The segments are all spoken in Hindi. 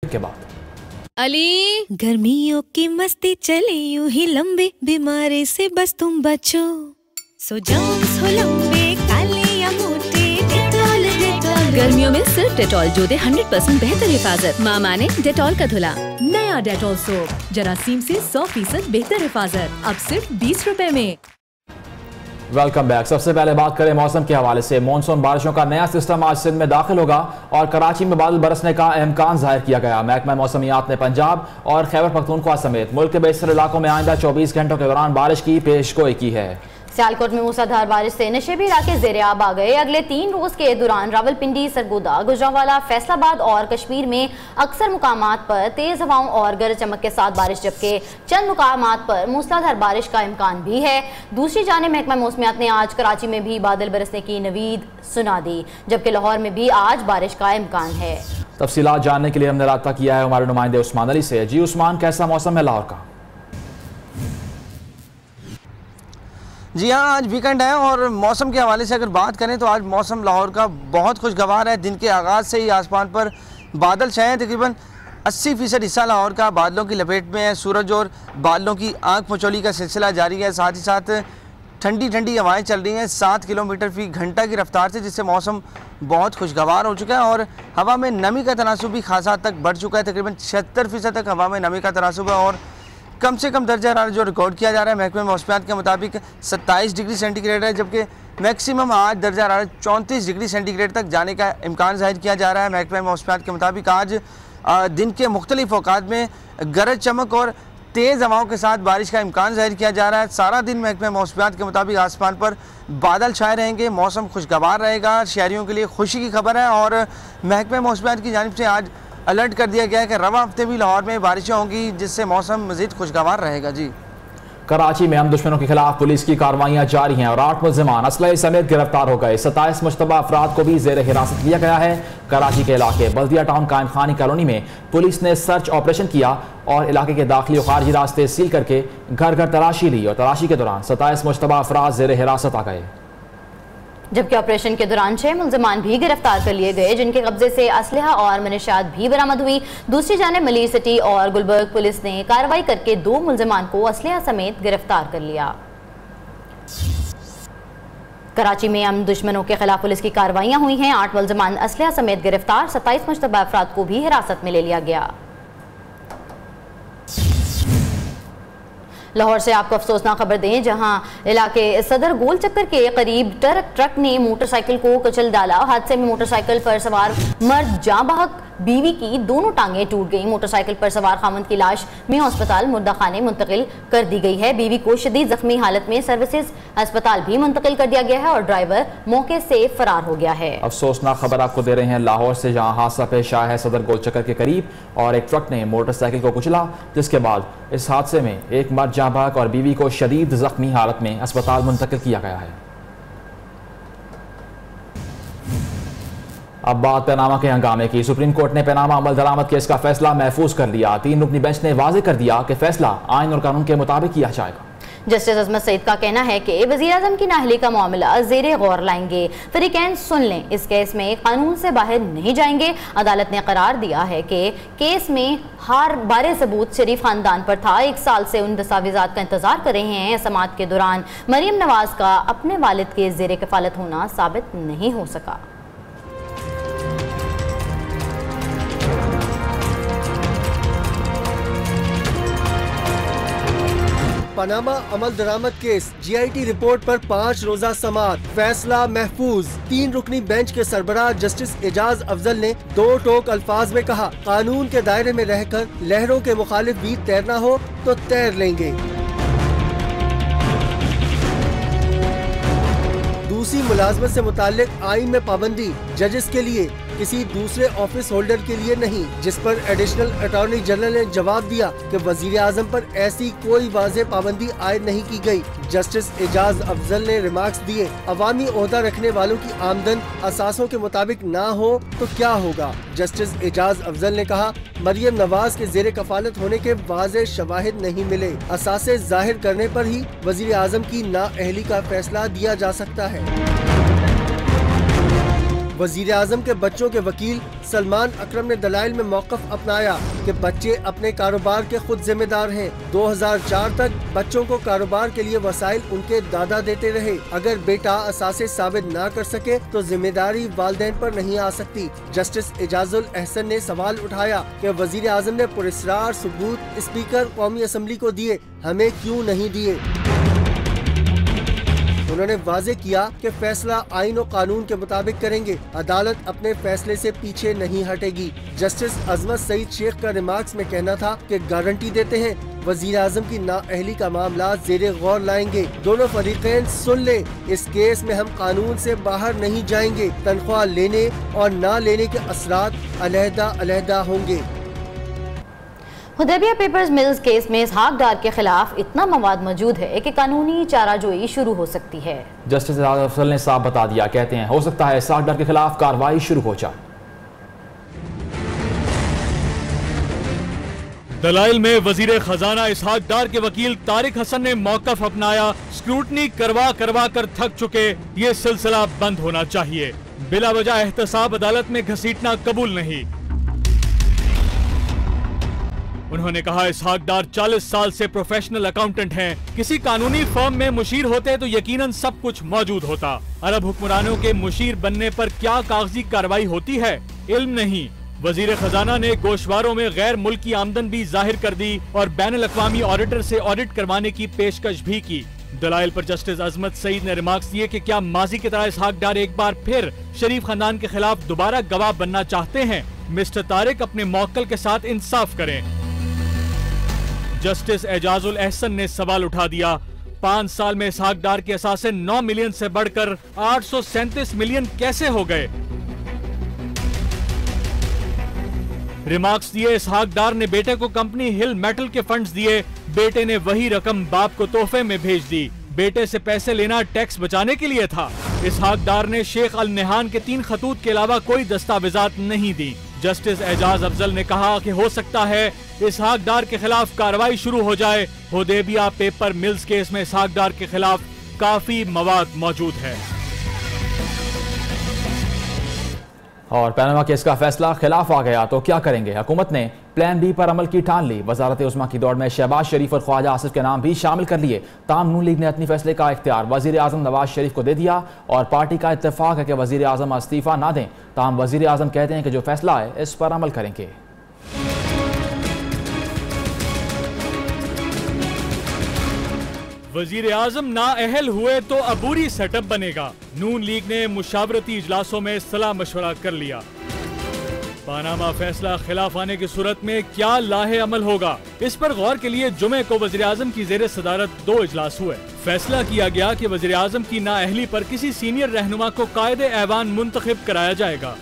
के बाद अली, गर्मियों की मस्ती चले यूं ही लंबे, बीमारी से बस तुम बचो। सो जर्म्स हो लंबे, काले या मोटे, डेटॉल डेटॉल। गर्मियों में सिर्फ डेटॉल जो दे 100% बेहतर हिफाजत। मामा ने डेटॉल का धुला। नया डेटॉल सोप, जरासीम से 100% बेहतर हिफाजत, अब सिर्फ 20 रुपए में। Welcome back. सबसे पहले बात करें मौसम के हवाले से। मानसून बारिशों का नया सिस्टम आज सिंध में दाखिल होगा और कराची में बादल बरसने का इम्कान जाहिर किया गया। महकमा मौसमियात ने पंजाब और खैबर पख्तूनख्वा समेत मुल्क के बेशतर इलाकों में आइंदा 24 घंटों के दौरान बारिश की पेशगोई की है। सियालकोट में मूसलाधार बारिश से नशेबी इलाके ज़ेरे आब आ गए। अगले 3 रोज के दौरान रावलपिंडी, सरगोदा, गुजरांवाला, फैसलाबाद और कश्मीर में अक्सर मुकामात पर तेज हवाओं और गरज चमक के साथ बारिश, जबकि चंद मुकामात पर मूसलाधार बारिश का इम्कान भी है। दूसरी जानिब महकमा मौसमियात ने आज कराची में भी बादल बरसने की नवीद सुना दी, जबकि लाहौर में भी आज बारिश का इम्कान है। तफसीलात जानने के लिए हमने राब्ता किया है हमारे नुमाइंदे उस्मान अली से। जी उस्मान, कैसा मौसम है लाहौर का? जी हाँ, आज वीकेंड है और मौसम के हवाले से अगर बात करें तो आज मौसम लाहौर का बहुत खुशगवार है। दिन के आगाज़ से ही आसमान पर बादल छाए हैं। तकरीबन 80% हिस्सा लाहौर का बादलों की लपेट में है। सूरज और बादलों की आंख मचौली का सिलसिला जारी है। साथ ही साथ ठंडी ठंडी हवाएं चल रही हैं 7 किलोमीटर फी घंटा की रफ्तार से, जिससे मौसम बहुत खुशगवार हो चुका है और हवा में नमी का तनासुब भी खासा हद तक बढ़ चुका है। तकरीबन 76% तक हवा में नमी का तनासुब है और कम से कम दर्जा हरारत जो रिकॉर्ड किया जा रहा है महकमे मौसमियात के मुताबिक 27 डिग्री सेंटीग्रेड है, जबकि मैक्सिमम आज दर्जा हरारत 34 डिग्री सेंटीग्रेड तक जाने का इम्कान जाहिर किया जा रहा है। महकमे मौसमियात के मुताबिक आज दिन के मुख्तलिफ औकात में गरज चमक और तेज़ हवाओं के साथ बारिश का इम्कान जाहिर किया जा रहा है। सारा दिन महकमे मौसमियात के मुताबिक आसमान पर बादल छाए रहेंगे, मौसम खुशगवार रहेगा। शहरियों के लिए खुशी की खबर है और महकमे मौसमियात की जानिब से आज अलर्ट कर दिया गया है कि रवा हफ्ते भी लाहौर में बारिशें होंगी, जिससे मौसम मज़ीद खुशगवार रहेगा। जी, कराची में हम दुश्मनों के खिलाफ पुलिस की कार्रवाइयां जारी हैं और 8 मुल्ज़िमान असलहे समेत गिरफ्तार हो गए। 27 मुश्तबा अफराद को भी ज़ेर हिरासत लिया गया है। कराची के इलाके बल्दिया टाउन कायम खानी कॉलोनी में पुलिस ने सर्च ऑपरेशन किया और इलाके के दाखिली और खारजी रास्ते सील करके घर घर तलाशी ली और तलाशी के दौरान 27 मुश्तबा अफराद ज़ेर हिरासत आ गए, जबकि ऑपरेशन के दौरान 6 मुल्ज़िमान भी गिरफ्तार कर लिए गए, जिनके कब्जे से असलहा और मनशियात भी बरामद हुई। दूसरी जानिब मलिर सिटी और गुलबर्ग पुलिस ने कार्रवाई करके 2 मुल्ज़िमान को असलहा समेत गिरफ्तार कर लिया। कराची में हम दुश्मनों के खिलाफ पुलिस की कार्रवाइयां हुई हैं। 8 मुल्ज़िमान असलहा समेत गिरफ्तार, 27 मुश्तबा अफराद को भी हिरासत में ले लिया गया। लाहौर से आपको अफसोसनाक खबर दें, जहां इलाके सदर गोल चक्कर के करीब ट्रक ने मोटरसाइकिल को कुचल डाला। हादसे में मोटरसाइकिल पर सवार मर्द जाँ बहक, बीवी की दोनों टांगें टूट गईं। मोटरसाइकिल पर सवार खामद की लाश में अस्पताल मुर्दा खाने मुंतकिल कर दी गई है। बीवी को शदीद जख्मी हालत में सर्विसेज अस्पताल भी मुंतकिल कर दिया गया है और ड्राइवर मौके से फरार हो गया है। अफसोसनाक खबर आपको दे रहे हैं लाहौर से, जहां हादसा पेश आया है सदर गोल चक्कर के करीब और एक ट्रक ने मोटरसाइकिल को कुचला, जिसके बाद इस हादसे में एक मर्द जाँ बहक और बीवी को शदीद जख्मी हालत में अस्पताल मुंतकिल किया गया है। अब बात पैनामा के हंगामे की। सुप्रीम कोर्ट ने पैनामा अमल दरामद केस का फैसला महफूज कर लिया। 3 रुकनी बेंच ने वाज़ेह कर दिया कि फैसला आइन और कानून के मुताबिक किया जाएगा। जस्टिस अजमत सईद का कहना है कि वज़ीर-ए-आज़म की नाअहली का मामला ज़ेरे गौर लाएंगे। फरीकैन सुन लें, इस केस में कानून से बाहर नहीं जाएंगे। अदालत ने करार दिया है कि केस में हर बारे सबूत शरीफ खानदान पर था। 1 साल से उन दस्तावेजात का इंतजार कर रहे हैं। समाअत के दौरान मरियम नवाज का अपने वालिद के ज़ेरे कफालत होना साबित नहीं हो सका। पनामा अमल दरामद केस GIT रिपोर्ट पर 5 रोजा समाअत, फैसला महफूज। 3 रुकनी बेंच के सरबराह जस्टिस एजाज अफजल ने 2 टोक अल्फाज में कहा, कानून के दायरे में रहकर लहरों के मुखालिफ भी तैरना हो तो तैर लेंगे। दूसरी मुलाजमत से मुताल्लिक आइन में पाबंदी जजेस के लिए, किसी दूसरे ऑफिस होल्डर के लिए नहीं, जिस पर एडिशनल अटॉर्नी जनरल ने जवाब दिया कि वजीर आजम पर ऐसी कोई वाज़ेह पाबंदी आयद नहीं की गई। जस्टिस एजाज अफजल ने रिमार्क्स दिए, अवामी ओहदा रखने वालों की आमदन असासों के मुताबिक ना हो तो क्या होगा। जस्टिस एजाज अफजल ने कहा, मरियम नवाज के जेर कफालत होने के वाज़ेह शवाहिद नहीं मिले। असासे जाहिर करने पर ही वजीर आजम की नाअहली का फैसला दिया जा सकता है। वजीर आजम के बच्चों के वकील सलमान अकरम ने दलाइल में मौक़िफ़ अपनाया कि बच्चे अपने कारोबार के खुद जिम्मेदार हैं। 2004 तक बच्चों को कारोबार के लिए वसाइल उनके दादा देते रहे। अगर बेटा असासे साबित ना कर सके तो जिम्मेदारी वालिदैन पर नहीं आ सकती। जस्टिस एजाजुल एहसन ने सवाल उठाया कि वजीर आजम ने पुरस्कार सबूत स्पीकर कौमी असम्बली को दिए, हमें क्यों नहीं दिए। उन्होंने वाजे किया कि फैसला आईन और कानून के मुताबिक करेंगे, अदालत अपने फैसले से पीछे नहीं हटेगी। जस्टिस अजमत सईद शेख का रिमार्क्स में कहना था कि गारंटी देते हैं वजीर आजम की नाअहली का मामला जेरे गौर लाएंगे। दोनों फरीकैन सुन ले, इस केस में हम कानून से बाहर नहीं जाएंगे। तनख्वाह लेने और ना लेने के असरात अलहदा अलहदा होंगे। हुदैबिया पेपर्स मिल्स केस में इसहाक डार के खिलाफ इतना मवाद मौजूद है कि कानूनी चाराजोई शुरू हो सकती है। जस्टिस अफजल ने साफ बता दिया, कहते हैं हो सकता है इसहाक डार के खिलाफ कार्रवाई शुरू हो जाए। दलाइल में वजीर खजाना इसहाक डार के वकील तारिक हसन ने मौकफ अपनाया, स्क्रूटनी करवा करवा कर थक चुके, ये सिलसिला बंद होना चाहिए। बिला वजह एहतसाब अदालत में घसीटना कबूल नहीं। उन्होंने कहा इसहाक डार 40 साल से प्रोफेशनल अकाउंटेंट हैं। किसी कानूनी फर्म में मुशीर होते तो यकीनन सब कुछ मौजूद होता। अरब हुक्मरानों के मुशीर बनने पर क्या कागजी कार्रवाई होती है, इल्म नहीं। वजीर खजाना ने गोशवारों में गैर मुल्की आमदन भी जाहिर कर दी और बैनुल अक़वामी ऑडिटर से ऑडिट करवाने की पेशकश भी की। दलाइल पर जस्टिस अजमत सईद ने रिमार्क्स दिए कि क्या माजी की तरह इसहाक डार एक बार फिर शरीफ खानदान के खिलाफ दोबारा गवाह बनना चाहते हैं। मिस्टर तारिक अपने मौक्कल के साथ इंसाफ करें। जस्टिस एजाजुल एहसन ने सवाल उठा दिया, 5 साल में इसहाक डार के असासे 9 मिलियन से बढ़कर 837 मिलियन कैसे हो गए। रिमार्क्स दिए, इसहाक डार ने बेटे को कंपनी हिल मेटल के फंड्स दिए, बेटे ने वही रकम बाप को तोहफे में भेज दी। बेटे से पैसे लेना टैक्स बचाने के लिए था। इसहाक डार ने शेख अल नेहान के 3 खतूत के अलावा कोई दस्तावेजात नहीं दी। जस्टिस एजाज अफजल ने कहा कि हो सकता है इसहाक डार के खिलाफ कार्रवाई शुरू हो जाए। हुदैबिया पेपर मिल्स केस में इसहाक डार के खिलाफ काफी मवाद मौजूद है। और पैनामा केस का फैसला खिलाफ आ गया तो क्या करेंगे। हुकूमत ने प्लान बी पर अमल की ठान ली। वजारत उस्मा की दौड़ में शहबाज शरीफ और ख्वाजा आसिफ के नाम भी शामिल कर लिए। ताहम नून लीग ने अपनी फैसले का इख्तियार वजीर आजम नवाज शरीफ को दे दिया और पार्टी का इत्तेफाक है कि वजीर आजम इस्तीफा ना दें। ताहम वजीर आजम कहते हैं कि जो फैसला है इस पर अमल करेंगे। वजीर आजम नाअहल हुए तो अबूरी सेटअप बनेगा। नून लीग ने मुशावरती इजलासों में सलाह मशवरा कर लिया। पानामा फैसला खिलाफ आने की सूरत में क्या लाहे अमल होगा, इस पर गौर के लिए जुमे को वजीर आजम की जेर सदारत 2 इजलास हुए। फैसला किया गया कि वजीर आजम की नाअहली पर किसी सीनियर रहनुमा को कायदे ऐवान मुंतखब कराया जाएगा।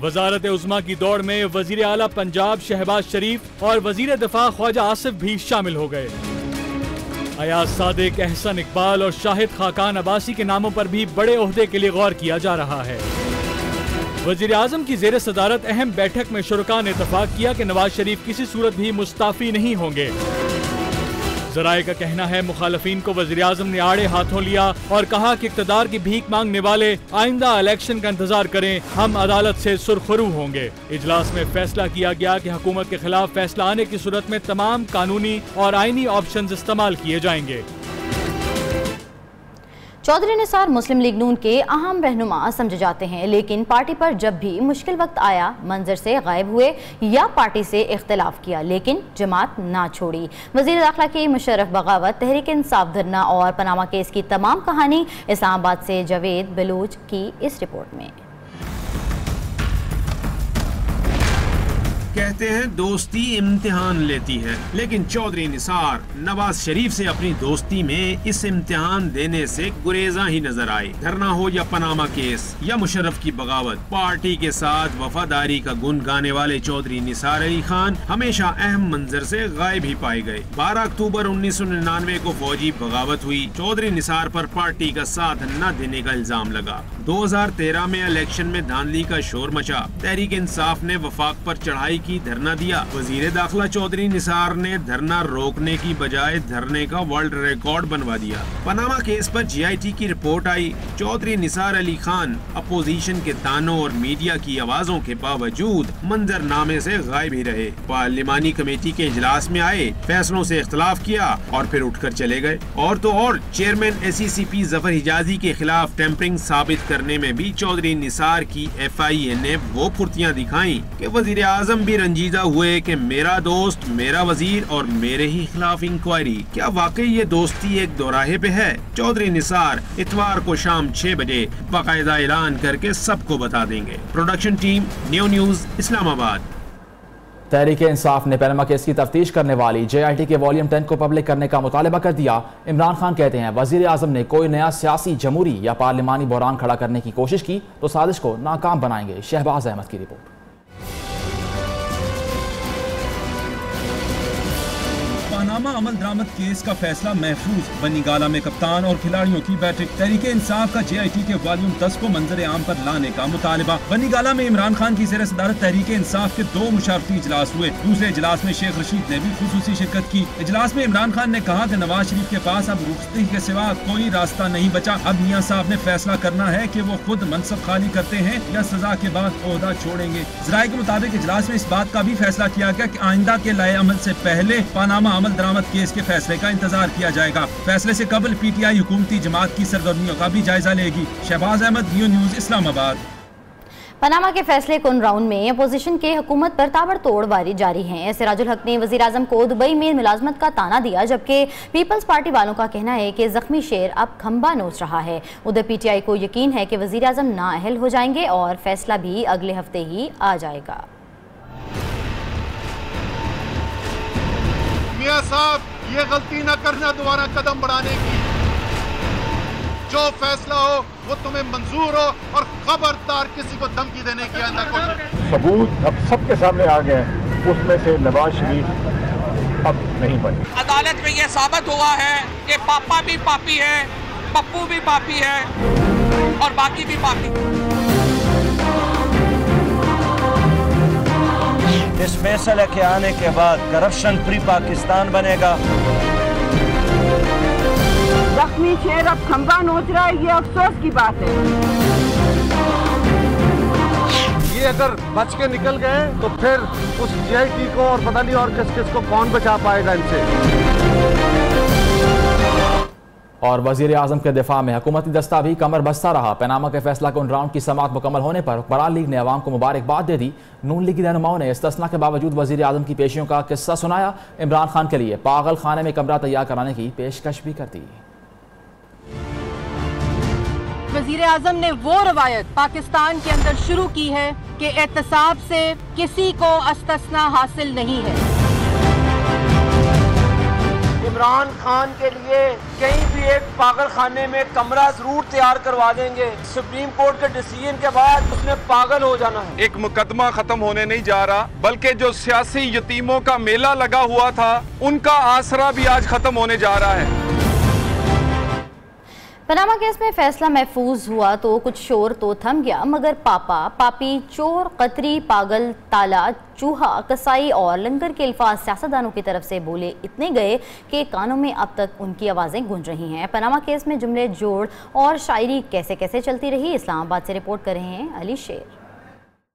वजारत उज़्मा की दौड़ में वजीर आला पंजाब शहबाज शरीफ और वजीर दिफा ख्वाजा आसिफ भी शामिल हो गए। अयाज सादिक, एहसन इकबाल और शाहिद खाकान अब्बासी के नामों पर भी बड़े ओहदे के लिए गौर किया जा रहा है। वजीर आजम की जेर सदारत अहम बैठक में शुरका ने इत्तफाक किया कि नवाज शरीफ किसी सूरत भी मुस्ताफी नहीं होंगे। जराए का कहना है मुखालफीन को वजीर आजम ने आड़े हाथों लिया और कहा कि इक़्तिदार की भीख मांगने वाले आइंदा इलेक्शन का इंतजार करें, हम अदालत से सुरखरू होंगे। इजलास में फैसला किया गया कि हुकूमत के खिलाफ फैसला आने की सूरत में तमाम कानूनी और आईनी ऑप्शंस इस्तेमाल किए जाएंगे। चौधरी निसार मुस्लिम लीग नून के अहम रहनुमा समझे जाते हैं, लेकिन पार्टी पर जब भी मुश्किल वक्त आया मंजर से गायब हुए या पार्टी से इख्तिलाफ किया, लेकिन जमात ना छोड़ी। वजीर दाखिला की मुशर्रफ बगावत, तहरीक इंसाफ धरना और पनामा केस की तमाम कहानी इस्लामाबाद से जावेद बलूच की इस रिपोर्ट में। कहते हैं दोस्ती इम्तिहान लेती है, लेकिन चौधरी निसार नवाज शरीफ से अपनी दोस्ती में इस इम्तिहान देने से गुरेजा ही नजर आए। धरना हो या पनामा केस या मुशर्रफ की बगावत, पार्टी के साथ वफादारी का गुन गाने वाले चौधरी निसार अली खान हमेशा अहम मंजर से गायब ही पाए गए। 12 अक्टूबर 1999 को फौजी बगावत हुई। चौधरी निसार पर पार्टी का साथ न देने का इल्जाम लगा। 2013 में इलेक्शन में धांधली का शोर मचा। तहरीक इंसाफ ने वफाक पर चढ़ाई की धरना दिया। वजीर दाखिला चौधरी निसार ने धरना रोकने की बजाय धरने का वर्ल्ड रिकॉर्ड बनवा दिया। पनामा केस पर GIT की रिपोर्ट आई। चौधरी निसार अली खान अपोजिशन के तानों और मीडिया की आवाजों के बावजूद मंजरनामे से गायब ही रहे। पार्लिमानी कमेटी के इजलास में आए, फैसलों से इख्तलाफ किया और फिर उठकर चले गए। और तो और चेयरमैन SECP जफर हिजाजी के खिलाफ टेम्परिंग साबित करने में भी चौधरी निसार की FIA ने वो फुर्तियां दिखाई कि वजीर आजम भी रंजीदा हुए कि मेरा दोस्त, मेरा वजीर और मेरे ही खिलाफ इंक्वायरी। क्या वाकई ये दोस्ती एक दोराहे पे है? चौधरी निसार इतवार को शाम 6 बजे बाकायदा ऐलान करके सबको बता देंगे। Production team, new news, Islamabad. Tehreek Insaf ने पनामा केस की तफ्तीश करने वाली JIT के वॉल्यूम 10 को पब्लिक करने का मुतालबा कर दिया। इमरान खान कहते हैं वजीर आजम ने कोई नया सियासी, जमहूरी या पार्लिमानी बहरान खड़ा करने की कोशिश की तो साजिश को नाकाम बनाएंगे। शहबाज अहमद की रिपोर्ट। पनामा अमल दरामद केस का फैसला महफूज। बनीगाला में कप्तान और खिलाड़ियों की बैठक। तहरीक इंसाफ का JIT के वॉल्यूम 10 को मंजर आम पर लाने का मुतालबा। बनीगाला में इमरान खान की ज़ेर सदारत तहरीक इंसाफ के 2 मुशावरती इजलास हुए। दूसरे इजलास में शेख रशीद ने भी खुसूसी शिरकत की। इजलास में इमरान खान ने कहा कि नवाज शरीफ के पास अब रुखसती के सिवा कोई रास्ता नहीं बचा। अब मियां साहब ने फैसला करना है कि वो खुद मनसब खाली करते हैं या सजा के बाद ओहदा छोड़ेंगे। ज़राए के मुताबिक इजलास में इस बात का भी फैसला किया गया कि आइंदा के लाए अमल से पहले पनामा अमल दरामद केस के फैसले का इंतजार किया जाएगा। फैसले से कबल PTI हुकूमती जमात की सरगर्मियों का भी जायजा लेगी। Shahbaz Ahmed, new news, Islamabad. Panama के फैसले कुन राउंड में अपोजिशन के हुकूमत पर ताबड़तोड़ वारी जारी है। सिराजुल हक ने वजीर आजम को दुबई में मुलाजमत का ताना दिया, जबकि पीपल्स पार्टी वालों का कहना है कि जख्मी शेर अब खंबा नोच रहा है। उधर PTI को यकीन है कि वजीर आजम नाअहल हो जाएंगे और फैसला भी अगले हफ्ते ही आ जाएगा। मियां साहब, ये गलती न करना दोबारा कदम बढ़ाने की। जो फैसला हो वो तुम्हें मंजूर हो और खबरदार किसी को धमकी देने की आइंदा कोशिश। सबूत अब सबके सामने आ गए, उसमें से नवाज शरीफ अब नहीं बने। अदालत में ये साबित हुआ है कि पापा भी पापी है, पप्पू भी पापी है और बाकी भी पापी। इस फैसले के आने के बाद करप्शन फ्री पाकिस्तान बनेगा। जख्मी शेर अब खंबा नोच रहा है, ये अफसोस की बात है। ये अगर बच के निकल गए तो फिर उस JIT को और पता नहीं और किस किस को कौन बचा पाएगा इनसे। और वजीर आजम के दिफा में हुकूमती दस्ता भी कमर बस्ता रहा। पनामा के फैसला कुन राउंड की समाअत मुकम्मल होने पर हुक्मरान लीग ने अवाम को मुबारकबाद दे दी। नून लीग की रहनुमाओं ने इस्तिस्ना के बावजूद वजीर आजम की पेशियों का किस्सा सुनाया। इमरान खान के लिए पागल खाने में कमरा तैयार कराने की पेशकश भी कर दी। वजीर आजम ने वो रवायत पाकिस्तान के अंदर शुरू की है कि एहतसाब से किसी को इस्तिस्ना हासिल नहीं है। इमरान खान के लिए कहीं भी एक पागल खाने में कमरा जरूर तैयार करवा देंगे। सुप्रीम कोर्ट के डिसीजन के बाद उसने पागल हो जाना है। एक मुकदमा खत्म होने नहीं जा रहा, बल्कि जो सियासी यतीमों का मेला लगा हुआ था उनका आसरा भी आज खत्म होने जा रहा है। पनामा केस में फैसला महफूज हुआ तो कुछ शोर तो थम गया, मगर पापा, पापी, चोर, कतरी, पागल, ताला, चूहा, कसाई और लंगर के अल्फाज सियासतदानों की तरफ से बोले इतने गए कि कानों में अब तक उनकी आवाज़ें गूंज रही हैं। पनामा केस में जुमले जोड़ और शायरी कैसे कैसे चलती रही, इस्लामाबाद से रिपोर्ट कर रहे हैं अली शेर।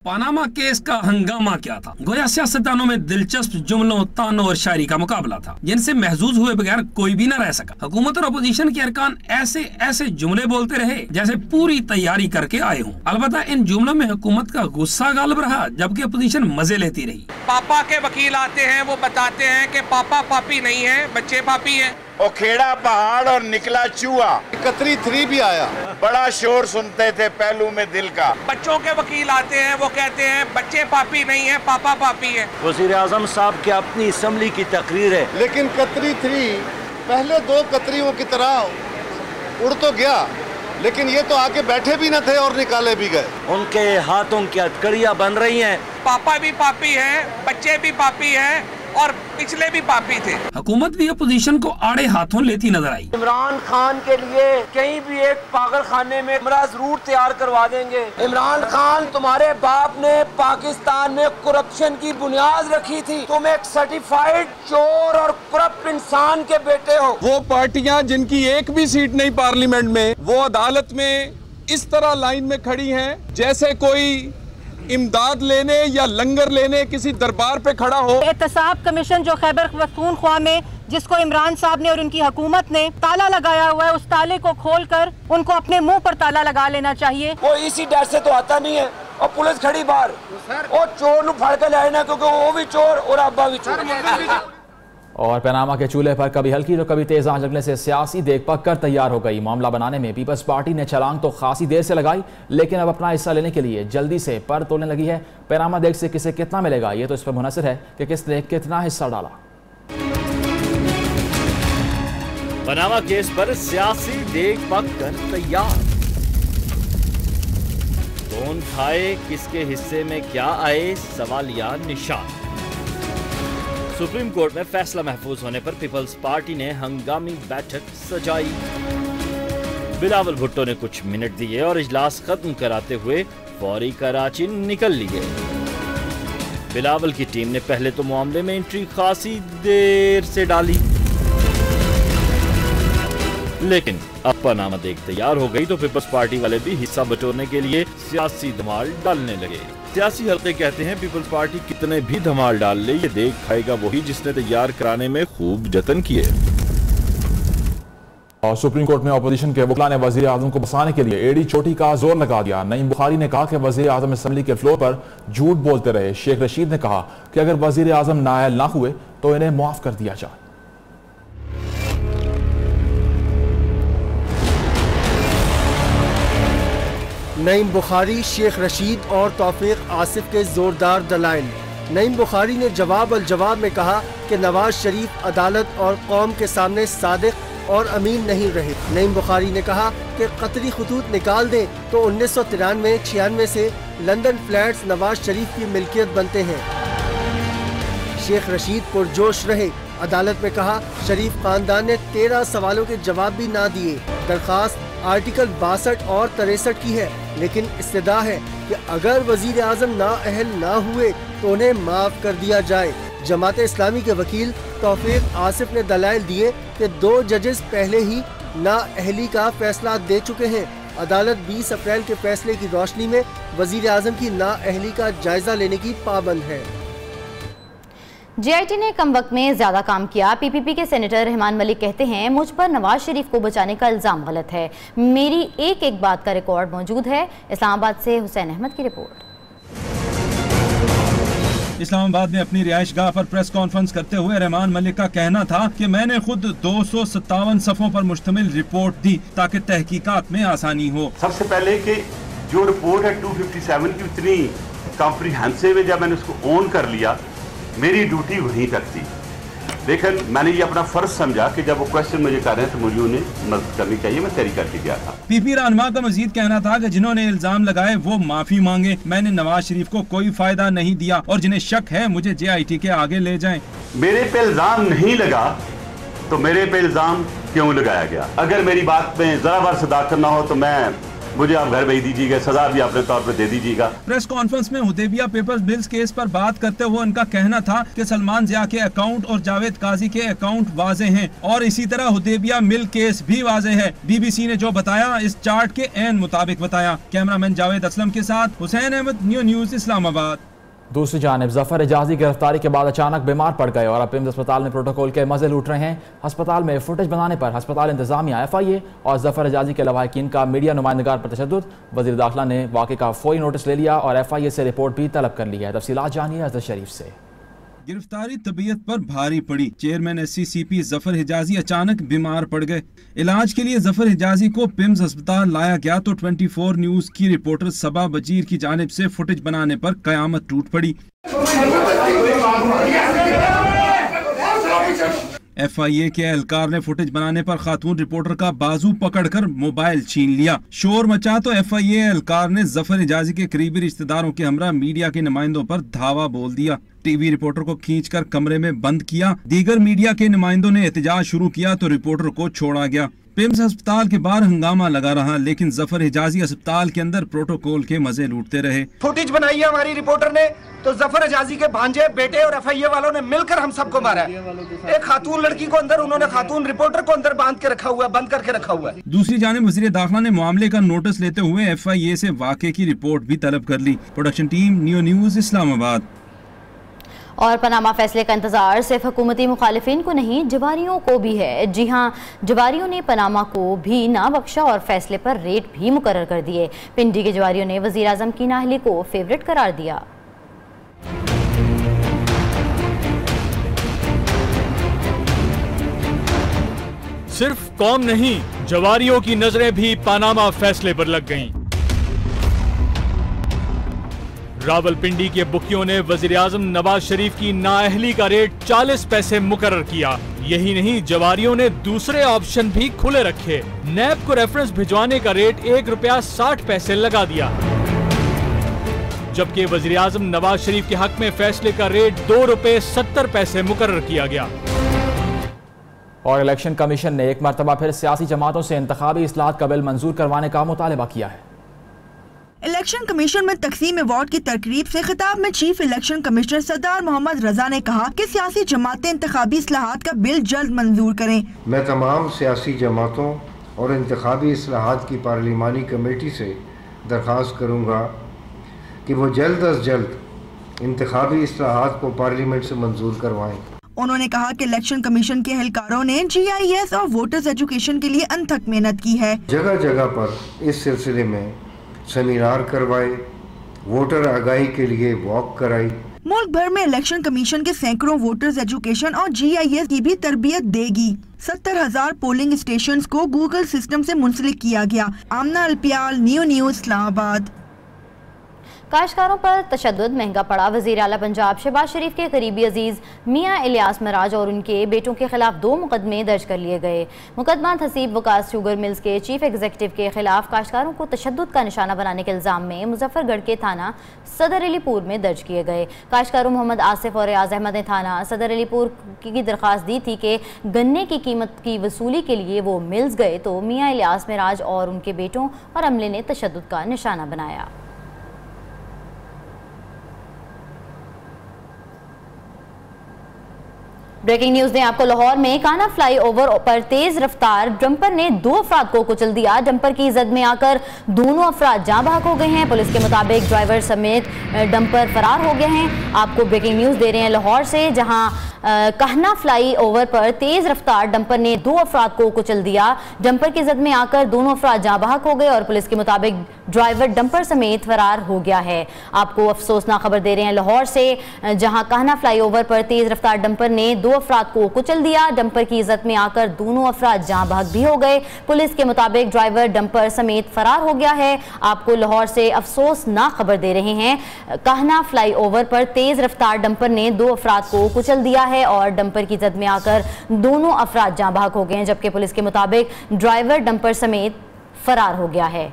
पनामा केस का हंगामा क्या था? गोया सियासतदानों में दिलचस्प जुमलों, तानों और शायरी का मुकाबला था, जिनसे महजूज हुए बगैर कोई भी न रह सका। हुकूमत और अपोजिशन के अरकान ऐसे ऐसे जुमले बोलते रहे जैसे पूरी तैयारी करके आए हों। अलबत्ता इन जुमलों में हुकूमत का गुस्सा गालिब रहा, जबकि अपोजिशन मजे लेती रही। पापा के वकील आते हैं, वो बताते हैं कि पापा पापी नहीं है, बच्चे पापी हैं। खेड़ा पहाड़ और निकला चूहा। कतरी 3 भी आया। बड़ा शोर सुनते थे पहलू में दिल का। बच्चों के वकील आते हैं, वो कहते हैं बच्चे पापी नहीं है, पापा पापी है। वजीर आजम साहब की अपनी असम्बली की तकरीर है, लेकिन कतरी 3 पहले 2 कतरियों की तरह उड़ तो गया, लेकिन ये तो आके बैठे भी न थे और निकाले भी गए। उनके हाथों की हथकड़ियाँ बन रही हैं। पापा भी पापी है, बच्चे भी पापी है, और पिछले भी पापी थे। हुकूमत भी अपोजिशन को आड़े हाथों लेती नजर आई। इमरान खान के लिए कहीं भी एक पागल खाने में कमरा जरूर तैयार करवा देंगे। इमरान खान, तुम्हारे बाप ने पाकिस्तान में करप्शन की बुनियाद रखी थी। तुम एक सर्टिफाइड चोर और करप्ट इंसान के बेटे हो। वो पार्टियां जिनकी एक भी सीट नहीं पार्लियामेंट में, वो अदालत में इस तरह लाइन में खड़ी हैं जैसे कोई इमदाद लेने या लंगर लेने किसी दरबार पे खड़ा हो। एहतसाब कमीशन जो खैबर पख्तूनख्वा में, जिसको इमरान साहब ने और उनकी हुकूमत ने ताला लगाया हुआ है, उस ताले को खोलकर उनको अपने मुंह पर ताला लगा लेना चाहिए। वो इसी डर से तो आता नहीं है और पुलिस खड़ी बाहर और चोर नु फाड़ के लाए ना, क्योंकि वो भी चोर और अब्बा भी चोर। और पनामा के चूल्हे पर कभी हल्की तो कभी तेज आंच लगने से सियासी देख पक कर तैयार हो गई। मामला बनाने में पीपल्स पार्टी ने छलांग तो खासी देर से लगाई, लेकिन अब अपना हिस्सा लेने के लिए जल्दी से पर तोड़ने लगी है। पनामा देख से किसे कितना मिलेगा, ये तो इस पर मुनहसर है कि किसने कितना हिस्सा डाला। पनामा केस पर सियासी देख पक कर तैयार, कौन खाए, किसके हिस्से में क्या आए, सवालिया निशान। सुप्रीम कोर्ट में फैसला महफूज होने पर पीपल्स पार्टी ने हंगामी बैठक सजाई। बिलावल भुट्टो ने कुछ मिनट दिए और इजलास खत्म कराते हुए फौरी कराची निकल लिए। बिलावल की टीम ने पहले तो मामले में एंट्री खासी देर से डाली, लेकिन अब पनामा देख तैयार हो गई तो पीपल्स पार्टी वाले भी हिस्सा बटोरने के लिए सियासी धमाल डालने लगे। सियासी हल्के कहते हैं पीपल्स पार्टी कितने भी धमाल डाल ले, ये देख खाएगा वही जिसने तैयार कराने में खूब जतन किए। और सुप्रीम कोर्ट में अपोजिशन के वकील ने वजीर आजम को बसाने के लिए एड़ी चोटी का जोर लगा दिया। नईम बुखारी ने कहा कि वजीर आजम असेंबली के फ्लोर पर झूठ बोलते रहे। शेख रशीद ने कहा कि अगर वजीर आजम नाअहल ना हुए तो इन्हें माफ कर दिया जाए। नईम बुखारी, शेख रशीद और तौफीक आसिफ के जोरदार दलाइल। नईम बुखारी ने जवाब अल जवाब में कहा कि नवाज शरीफ अदालत और कौम के सामने सादिक और अमीन नहीं रहे। नईम बुखारी ने कहा कि कतरी खतूत निकाल दें तो 1993-96 से लंदन फ्लैट्स नवाज शरीफ की मिल्कियत बनते हैं। शेख रशीद पुरजोश रहे। अदालत में कहा शरीफ खानदान ने 13 सवालों के जवाब भी ना दिए। दरखास्त आर्टिकल 62 और 63 की है, लेकिन इस्तदा है कि अगर वजीर आजम नाअहल ना हुए तो उन्हें माफ कर दिया जाए। जमात इस्लामी के वकील तौफीक आसिफ ने दलाइल दिए कि 2 जजेस पहले ही नाअहली का फैसला दे चुके हैं। अदालत 20 अप्रैल के फैसले की रोशनी में वजीर आजम की नाअहली का जायजा लेने की पाबंद है। JIT ने कम वक्त में ज्यादा काम किया। PPP के सेनेटर रहमान मलिक कहते हैं मुझ पर नवाज शरीफ को बचाने का इल्जाम गलत है। मेरी एक एक बात का रिकॉर्ड मौजूद है। इस्लामाबाद से हुसैन अहमद की रिपोर्ट। इस्लामाबाद में अपनी रिहाइश गाह पर प्रेस कॉन्फ्रेंस करते हुए रहमान मलिक का कहना था कि मैंने खुद 257 सफ़ों पर मुश्तमिल रिपोर्ट दी ताकि तहकीकात में आसानी हो। सबसे पहले कि जो रिपोर्ट है 257 की इतनी कॉम्प्रिहेंसिव है, जब मैंने उसको ऑन कर लिया मेरी ड्यूटी वहीं तक थी, लेकिन मैंने ये अपना फर्ज समझा कि जब वो क्वेश्चन मुझे कर रहे हैं तो मुझे उन्हें मदद करनी चाहिए, मैं तैयारी करके गया था। पीपी रहनुमा का मजीद कहना था कि जिन्होंने इल्जाम लगाए वो माफी मांगे। मैंने नवाज शरीफ को कोई फायदा नहीं दिया और जिन्हें शक है मुझे JIT के आगे ले जाएं। मेरे पे इल्जाम नहीं लगा तो मेरे पे इल्जाम क्यों लगाया गया? अगर मेरी बात में जरा बार सदाकत ना हो तो मुझे आप घर भेज दीजिएगा, सजा भी अपने तौर पर दे दीजिएगा। प्रेस कॉन्फ्रेंस में हुदैबिया पेपर्स बिल्स केस पर बात करते हुए उनका कहना था कि सलमान जिया के अकाउंट और जावेद काजी के अकाउंट वाजे हैं और इसी तरह हुदैबिया मिल केस भी वाजे है। BBC ने जो बताया इस चार्ट के एन मुताबिक बताया। कैमरामैन जावेद असलम के साथ हुसैन अहमद, न्यूज़ इस्लामाबाद। दूसरी जानिब जफर एजाजी गिरफ्तारी के बाद अचानक बीमार पड़ गए और अब पिम्स अस्पताल में प्रोटोकॉल के मजे लूट रहे हैं। अस्पताल में फुटेज बनाने पर अस्पताल इंतजामिया FIA और जफर एजाजी के लवाहिकीन का मीडिया नुमाइंदगार पर तशद्दुद। वज़ीर दाखिला ने वाक़े का फौरी नोटिस ले लिया और FIA से रिपोर्ट भी तलब कर ली है। तफसीलात जानिए अजहर शरीफ से। गिरफ्तारी तबीयत पर भारी पड़ी। चेयरमैन SCCP जफर हिजाजी अचानक बीमार पड़ गए। इलाज के लिए जफर हिजाजी को पिम्स अस्पताल लाया गया तो 24 न्यूज की रिपोर्टर सबा बजीर की जानिब से फुटेज बनाने पर कयामत टूट पड़ी। FIA के एहलकार ने फुटेज बनाने पर खातून रिपोर्टर का बाजू पकड़कर मोबाइल छीन लिया। शोर मचा तो FIA एहलकार ने जफर हिजाजी के करीबी रिश्तेदारों के हमरा मीडिया के नुमाइंदों पर धावा बोल दिया। टीवी रिपोर्टर को खींचकर कमरे में बंद किया। दीगर मीडिया के नुमाइंदों ने एहतजाज शुरू किया तो रिपोर्टर को छोड़ा गया। पिम्स अस्पताल के बाहर हंगामा लगा रहा, लेकिन जफर हिजाजी अस्पताल के अंदर प्रोटोकॉल के मजे लूटते रहे। फुटेज बनाई है हमारी रिपोर्टर ने तो जफर हिजाजी के भांजे, बेटे और FIA वालों ने मिलकर हम सबको मारा है। एक खातून लड़की को अंदर, उन्होंने खातून रिपोर्टर को अंदर बांध के रखा हुआ है, बंद करके रखा हुआ है। दूसरी जानिब वज़ीर दाखिला ने मामले का नोटिस लेते हुए FIA से वाक़े की रिपोर्ट भी तलब कर ली। Production team, new news, Islamabad. और पनामा फैसले का इंतजार सिर्फ हुकूमती मुखालिफिन को नहीं, जवारियों को भी है। जी हाँ, जवारियों ने पनामा को भी ना बख्शा और फैसले पर रेट भी मुकर्रर कर दिए। पिंडी के जवारियों ने वज़ीर आज़म की नाअहली को फेवरेट करार दिया। सिर्फ कौम नहीं, जवारियों की नजरें भी पनामा फैसले पर लग गईं। रावलपिंडी के बुकियों ने वजीर आजम नवाज शरीफ की नाअहली का रेट 40 पैसे मुकर्रर किया। यही नहीं, जवारियों ने दूसरे ऑप्शन भी खुले रखे। नैब को रेफरेंस भिजवाने का रेट ₹1.60 लगा दिया, जबकि वजीर आजम नवाज शरीफ के हक में फैसले का रेट ₹2.70 मुकर्रर किया गया। और इलेक्शन कमीशन ने एक मरतबा फिर सियासी जमातों से इंतखाबी इस्लाहत का बिल मंजूर करवाने का मुतालबा किया है। इलेक्शन कमीशन में तकसीम वार्ड की तरकीब से खिताब में चीफ इलेक्शन कमिश्नर सरदार मोहम्मद रजा ने कहा कि सियासी जमातें इंतखाबी इस्लाहात का बिल जल्द मंजूर करें। मैं तमाम सियासी जमातों और इंतखाबी इस्लाहात की पार्लिमानी कमेटी से दरख्वास्त करूँगा कि वो जल्द अज जल्द इंतखाबी इस्लाहात को पार्लियामेंट से मंजूर करवाएं। उन्होंने कहा कि इलेक्शन कमीशन के एहलकारों ने GIS और वोटर्स एजुकेशन के लिए अनथक मेहनत की है। जगह जगह पर इस सिलसिले में सेमिनार करवाए, वोटर आगाही के लिए वॉक कराई। मुल्क भर में इलेक्शन कमीशन के सैकड़ों वोटर्स एजुकेशन और GIS की भी तरबियत देगी। 70,000 पोलिंग स्टेशंस को गूगल सिस्टम से मुंसलिक किया गया। आमना अल्पियाल, न्यू न्यूज़, इस्लामाबाद। काश्तकारों पर तशद्दुद महंगा पड़ा। वज़ीर आला पंजाब शहबाज शरीफ के करीबी अजीज मियाँ इलियास मराज और उनके बेटों के खिलाफ 2 मुकदमे दर्ज कर लिए गए। मुकदमा हसीब वकास शुगर मिल्स के चीफ एग्जीक्यूटिव के खिलाफ काश्तकारों को तशद्दुद का निशाना बनाने के इल्ज़ाम में मुजफ्फरगढ़ के थाना सदर अलीपुर में दर्ज किए गए। काश्तकारों मोहम्मद आसिफ और रियाज अहमद ने थाना सदर अलीपुर की दरख्वास्त दी थी कि गन्ने की कीमत की वसूली के लिए वो मिल्स गए तो मियाँ इलियास मराज और उनके बेटों और अमले ने तशद्दुद का निशाना बनाया। ब्रेकिंग न्यूज ने आपको लाहौर में काना फ्लाई ओवर पर तेज रफ्तार डंपर ने 2 अफराद को कुचल दिया। डंपर की जद में आकर दोनों अफराद जाँ बहक हो गए हैं। पुलिस के मुताबिक ड्राइवर समेत डंपर फरार हो गए हैं। आपको ब्रेकिंग न्यूज दे रहे हैं लाहौर से, जहां कहना फ्लाई ओवर पर तेज रफ्तार डंपर ने 2 अफराद को कुचल दिया। डंपर की जद में आकर दोनों अफराद जाँ बहक हो गए और पुलिस के मुताबिक ड्राइवर डंपर समेत फरार हो गया है। आपको अफसोसनाक खबर दे रहे हैं लाहौर से, जहां कहना फ्लाई ओवर पर तेज रफ्तार डंपर ने 2 अफराद को कुचल दिया। डंपर की इज्जत में आकर दोनों अफराद जाँ बहक भी हो गए। पुलिस के मुताबिक ड्राइवर डंपर समेत फरार हो गया है। आपको लाहौर से अफसोसनाक खबर दे रहे हैं, कहना फ्लाई ओवर पर तेज रफ्तार डंपर ने 2 अफराद को कुचल दिया है और डंपर की जद में आकर दोनों अफराद जाँ बहक हो गए हैं, जबकि पुलिस के मुताबिक ड्राइवर डंपर समेत फरार हो गया है।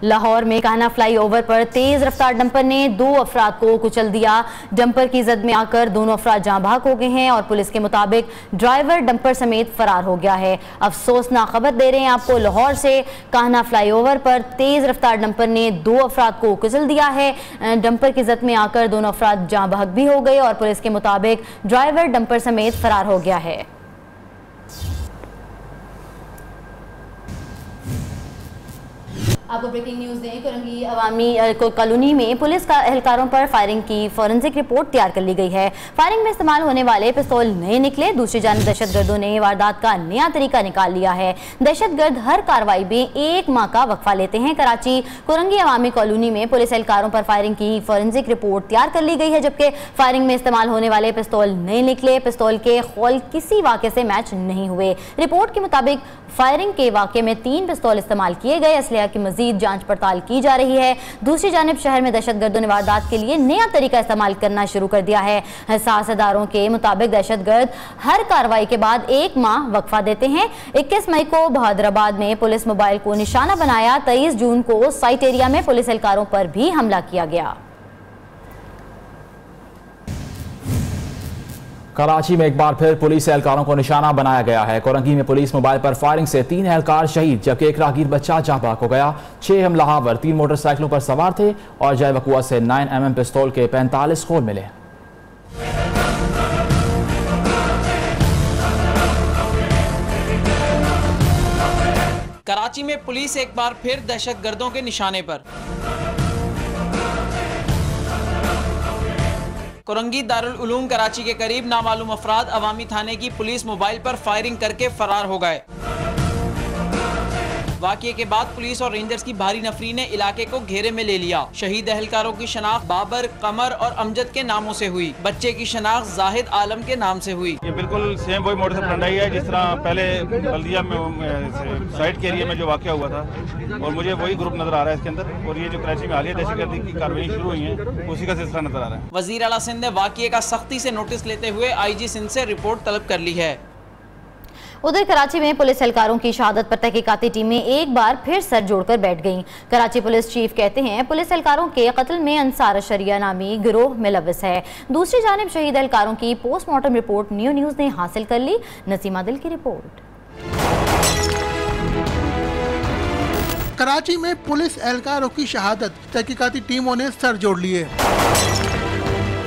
लाहौर में कहना फ्लाई ओवर पर तेज रफ्तार डंपर ने 2 अफराद को कुचल दिया। डंपर की जद में आकर दोनों अफराद जाँ बहक हो गए हैं और पुलिस के मुताबिक ड्राइवर डंपर समेत फरार हो गया है। अफसोसनाक खबर दे रहे हैं आपको लाहौर से, कहना फ्लाई ओवर पर तेज रफ्तार डंपर ने 2 अफराद को कुचल दिया है। डंपर की जद में आकर दोनों अफराद जाँ बहक भी हो गए और पुलिस के मुताबिक ड्राइवर डंपर समेत फरार हो गया है। आपको ब्रेकिंग न्यूज दें, कुरंगी अवामी कॉलोनी में पुलिस का एहलकारों पर फायरिंग की फॉरेंसिक रिपोर्ट तैयार कर ली गई है। फायरिंग में इस्तेमाल होने वाले पिस्तौल नए निकले। दूसरी जानिब दहशतगर्दों ने वारदात का नया तरीका निकाल लिया है। दहशतगर्द हर कार्रवाई में 1 माह का वक्फा लेते हैं। कराची कुरंगी अवामी कॉलोनी में पुलिस एहलकारों पर फायरिंग की फॉरेंसिक रिपोर्ट तैयार कर ली गई है, जबकि फायरिंग में इस्तेमाल होने वाले पिस्तौल नए निकले। पिस्तौल के खौल किसी वाक़े से मैच नहीं हुए। रिपोर्ट के मुताबिक फायरिंग के वाक़े में 3 पिस्तौल इस्तेमाल किए गए। असलहा की मजीद जांच पड़ताल की जा रही है। दूसरी जानिब शहर में दहशतगर्दों ने वारदात के लिए नया तरीका इस्तेमाल करना शुरू कर दिया है। हसास इदारों के मुताबिक दहशतगर्द हर कार्रवाई के बाद 1 माह वक्फा देते हैं। 21 मई को बहादुराबाद में पुलिस मोबाइल को निशाना बनाया। 23 जून को साइट एरिया में पुलिस एहलकारों पर भी हमला किया गया। कराची में एक बार फिर पुलिस एहलकारों को निशाना बनाया गया है। कोरंगी में पुलिस मोबाइल पर फायरिंग से 3 एहलकार शहीद, जबकि एक राहगीर बच्चा जाँ बहक हो गया। 6 हमलावर 3 मोटरसाइकिलों पर सवार थे और जय वकुआ से 9mm पिस्तौल के 45 खोल मिले। कराची में पुलिस एक बार फिर दहशतगर्दों के निशाने पर। कोरंगी दारुल उलूम कराची के करीब नामालूम अफराद अवामी थाने की पुलिस मोबाइल पर फायरिंग करके फरार हो गए। वाक़ये के बाद पुलिस और रेंजर्स की भारी नफरी ने इलाके को घेरे में ले लिया। शहीद एहलकारों की शनाख्त बाबर, कमर और अमजद के नामों से हुई। बच्चे की शनाख्त जाहिद आलम के नाम से हुई। ये बिल्कुल सेम वही मोटर से फंडाई है जिस तरह पहले बल्दिया में साइड के एरिया में जो वाक़या हुआ था, और मुझे वही ग्रुप नजर आ रहा है इसके अंदर। और ये जो कराची में हालिया दहशतगर्दी की कार्रवाई शुरू हुई है उसी का सिलसिला नजर आ रहा है। वज़ीर आला सिंध ने वाक़ये का सख्ती से नोटिस लेते हुए IG सिंध से रिपोर्ट तलब कर ली है। उधर कराची में पुलिस एहलकारों की शहादत पर तहकीकाती टीमें एक बार फिर सर जोड़कर बैठ गईं। कराची पुलिस चीफ कहते हैं पुलिस एहलकारों के कत्ल में अंसार शरिया नामी गिरोह मुलव्वस है। दूसरी जानिब शहीद एहलकारों की पोस्टमार्टम रिपोर्ट न्यूज़ ने हासिल कर ली। नसीमा दिल की रिपोर्ट। कराची में पुलिस एहलकारों की शहादत, तहकीकाती टीमों ने सर जोड़ लिए।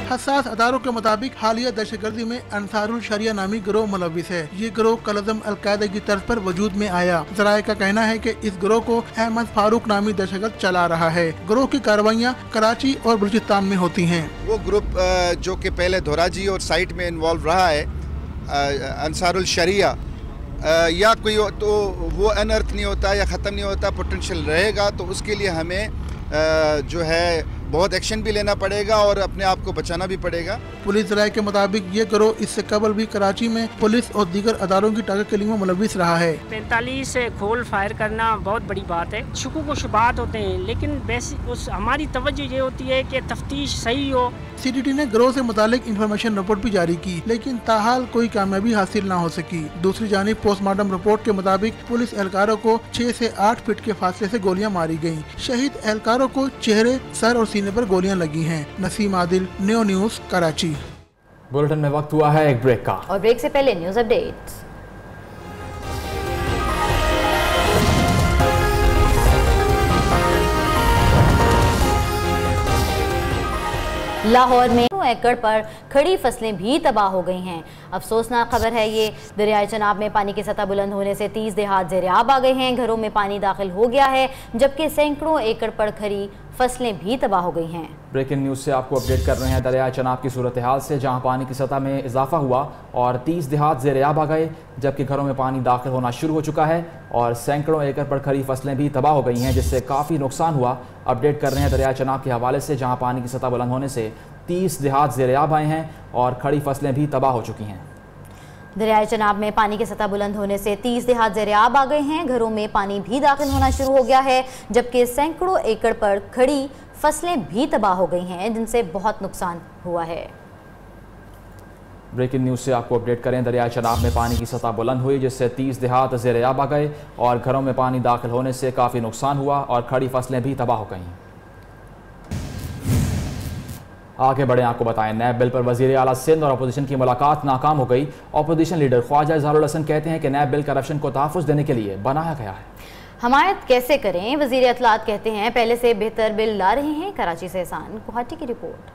हसास अदारों के मुताबिक हालिया दहशतगर्दी में अंसारुल शरिया नामी गिरोह मुलव्विस है। ये गिरोह कलअज़म अलकायदा की तर्ज पर वजूद में आया। ज़राए का कहना है कि इस गिरोह को अहमद फारूक नामी दहशतगर्द चला रहा है। गिरोह की कार्रवाइयाँ कराची और बलूचिस्तान में होती हैं। वो ग्रुप जो कि पहले धोराजी और साइट में इन्वॉल्व रहा है, अंसारुल शरिया या कोई तो वो अनर्थ नहीं होता या ख़त्म नहीं होता, पोटेंशियल रहेगा। तो उसके लिए हमें जो है बहुत एक्शन भी लेना पड़ेगा और अपने आप को बचाना भी पड़ेगा। पुलिस राय के मुताबिक ये गिरोह इससे कबल भी कराची में पुलिस और दीगर अदारों की टारगेट किलिंग में मुलव्विस रहा है। 45 खोल फायर करना बहुत बड़ी बात है। शुकू को शुबात होते हैं, लेकिन बेसिक हमारी तवज्जो ये होती है कि तफ्तीश सही हो। CTT ने गिरोह से मुतालिक इंफॉर्मेशन रिपोर्ट भी जारी की, लेकिन ताहाल कोई कामयाबी हासिल न हो सकी। दूसरी जानिब पोस्टमार्टम रिपोर्ट के मुताबिक पुलिस एहलकारों को 6 से 8 फीट के फासले से गोलियां मारी गयी। शहीद एहलकारों को चेहरे, सर और सीने पर गोलियां लगी हैं। नसीम आदिल, न्यूज़ कराची। बुलेटिन में वक्त हुआ है एक ब्रेक का, और ब्रेक से पहले न्यूज़ अपडेट। लाहौर में एकड़ पर खड़ी फसलें भी तबाह हो गई हैं। अफसोसनाक खबर है ये। दरियाए चनाब में पानी की सतह बुलंद होने से 30 देहात ज़ेर-ए-आब आ गए हैं। घरों में पानी दाखिल हो गया है, जबकि सैकड़ों एकड़ पर खड़ी फसलें भी तबाह हो गई हैं। ब्रेकिंग न्यूज़ से आपको अपडेट कर रहे हैं दरियाए चनाब की सूरत हाल से, जहां पानी की सतह में इजाफा हुआ और 30 देहात ज़ेर-ए-आब आ गए, जबकि घरों में पानी दाखिल होना शुरू हो चुका है और सैकड़ों एकड़ पर खड़ी फसलें भी तबाह हो गई हैं, जिससे काफ़ी नुकसान हुआ। अपडेट कर रहे हैं दरियाए चनाब के हवाले से, जहाँ पानी की सतह बुलंद होने से 30 देहात ज़ेर-ए-आब आए हैं और खड़ी फसलें भी तबाह हो चुकी हैं। दरियाए चनाब में पानी की सतह बुलंद होने से 30 देहात ज़ेर-ए-आब आ गए हैं। घरों में पानी भी दाखिल होना शुरू हो गया है, जबकि सैकड़ों एकड़ पर खड़ी फसलें भी तबाह हो गई हैं, जिनसे बहुत नुकसान हुआ है। ब्रेकिंग न्यूज़ से आपको अपडेट करें, दरियाए चनाब में पानी की सतह बुलंद हुई, जिससे 30 देहात ज़ेर-ए-आब आ गए और घरों में पानी दाखिल होने से काफ़ी नुकसान हुआ और खड़ी फसलें भी तबाह हो गईं। आगे बढ़े, आपको बताएं नैब बिल पर वज़ीर आला सिंध और अपोजिशन की मुलाकात नाकाम हो गई। अपोजिशन लीडर ख्वाजा इजहारुल हसन कहते हैं कि नैब बिल करप्शन को तहफ़्फ़ुज़ देने के लिए बनाया गया है। हमायत कैसे करें, वज़ीर इत्तलात कहते हैं पहले से बेहतर बिल ला रहे हैं। कराची से एहसान गुवाहाटी की रिपोर्ट।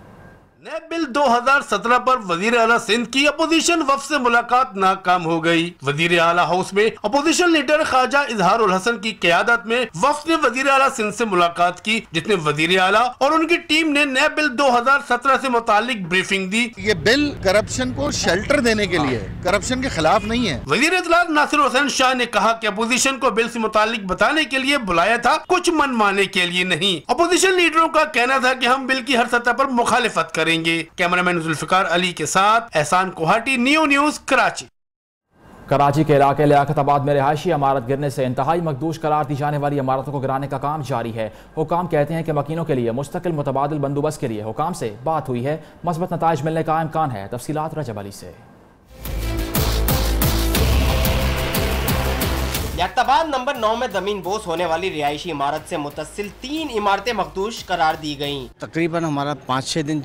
नैब बिल 2017 पर वजीर आला सिंध की अपोजिशन वफ्द से मुलाकात नाकाम हो गई। वजीर आला हाउस में अपोजिशन लीडर ख्वाजा इजहारुल हसन की क़यादत में वफ्द ने वजीर आला सिंध से मुलाकात की, जिसमें वजीर आला और उनकी टीम ने नैब बिल 2017 से मुतालिक ब्रीफिंग दी। ये बिल करप्शन को शेल्टर देने के लिए, करप्शन के खिलाफ नहीं है। वजीर इत्तलात नासिर हुसैन शाह ने कहा कि अपोजिशन को बिल से मुतालिक बताने के लिए बुलाया था, कुछ मनमाने के लिए नहीं। अपोजिशन लीडरों का कहना था कि हम बिल की हर सतह पर मुखालिफत करें। कैमरामैन जुल्फिकार अली के साथ एहसान कोहाटी, न्यूज़ कराची। कराची के इलाके लियाकताबाद में रिहायशी इमारत गिरने से इंतहाई मकदूश करार दी जाने वाली इमारतों को गिराने का काम जारी है। हुकाम कहते हैं कि मकीनों के लिए मुस्तकिल मुतबादिल बंदोबस्त के लिए हुकाम से बात हुई है। मस्बत नताइज मिलने का इम्कान है। तफसीलात रजब अली से। लियाकताबाद नंबर 9 में जमीन बोस होने वाली रिहायशी इमारत से मुतसिल 3 इमारतें मखदूश करार दी गयी। तकरीबन हमारा 5-6 दिन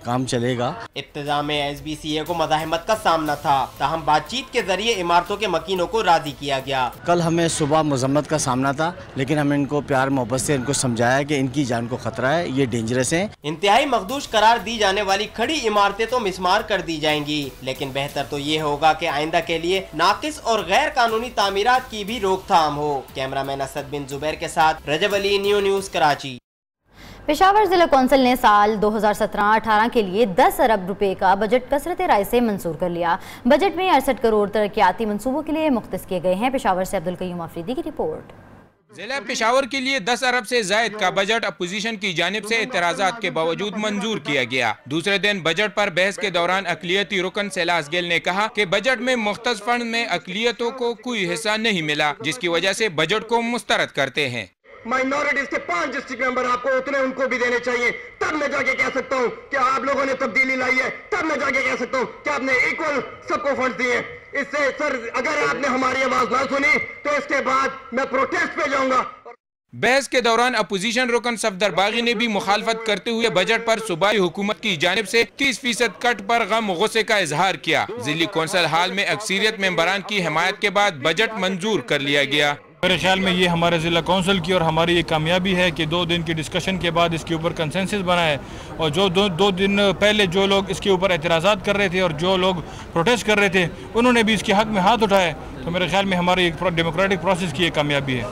काम चलेगा। इब्तिदा में SBCA को मज़ाहमत का सामना था, ताहम बातचीत के जरिए इमारतों के मकीनों को राजी किया गया। कल हमें सुबह मज़म्मत का सामना था, लेकिन हमने इनको प्यार मोहब्बत से इनको समझाया कि इनकी जान को खतरा है, ये डेंजरस है। इंतहाई मखदूश करार दी जाने वाली खड़ी इमारतें तो मिसमार कर दी जाएंगी, लेकिन बेहतर तो ये होगा कि आइंदा के लिए नाकिस और गैर कानूनी तामीरात की भी रोकथाम हो। कैमरामैन असद बिन जुबैर के साथ रजब अली, न्यूज़ कराची। पेशावर जिला कौंसिल ने साल 2017-18 के लिए 10 अरब रुपए का बजट कसरत राय से मंजूर कर लिया। बजट में 68 करोड़ तरक्याती मंसूबों के लिए मुख्तस किए गए हैं। पेशावर से अब्दुल कयूम अफरीदी की रिपोर्ट। जिला पेशावर के लिए 10 अरब से जायद का बजट अपोजिशन की जानिब से एतराज़ात के बावजूद मंजूर किया गया। दूसरे दिन बजट पर बहस के दौरान अकलियती रुकन सैलास गिल ने कहा कि बजट में मुख्तस फंड में अकलियतों को कोई हिस्सा नहीं मिला, जिसकी वजह से बजट को मुस्तरद करते हैं। माइनॉरिटीज के 5 डिस्ट्रिक्ट मेंबर आपको उतने उनको भी देने चाहिए, तब मैं जाके कह सकता हूँ कि आप लोगों ने तब्दीली लाई है, तब मैं जाके कह सकता हूँ कि आपने इक्वल सबको फंड दिए। इससे सर अगर आपने हमारी आवाज ना सुनी तो इसके बाद मैं प्रोटेस्ट पे जाऊंगा। बहस के दौरान अपोजिशन रुकन सफदर बागी ने भी मुखालफत करते हुए बजट पर सूबाई हुकूमत की जानिब से 30% कट पर गम गुस्से का इजहार किया। जिली कौंसिल हाल में अक्सरियत मेंबरान की हिमायत के बाद बजट मंजूर कर लिया गया। मेरे ख्याल में ये हमारे ज़िला कौंसिल की और हमारी ये कामयाबी है कि 2 दिन की डिस्कशन के बाद इसके ऊपर कंसेंसस बना है, और जो दो दिन पहले जो लोग इसके ऊपर एतराज़ात कर रहे थे और जो लोग प्रोटेस्ट कर रहे थे, उन्होंने भी इसके हक में हाथ उठाए। तो मेरे ख्याल में हमारी एक डेमोक्रेटिक प्रोसेस की एक कामयाबी है।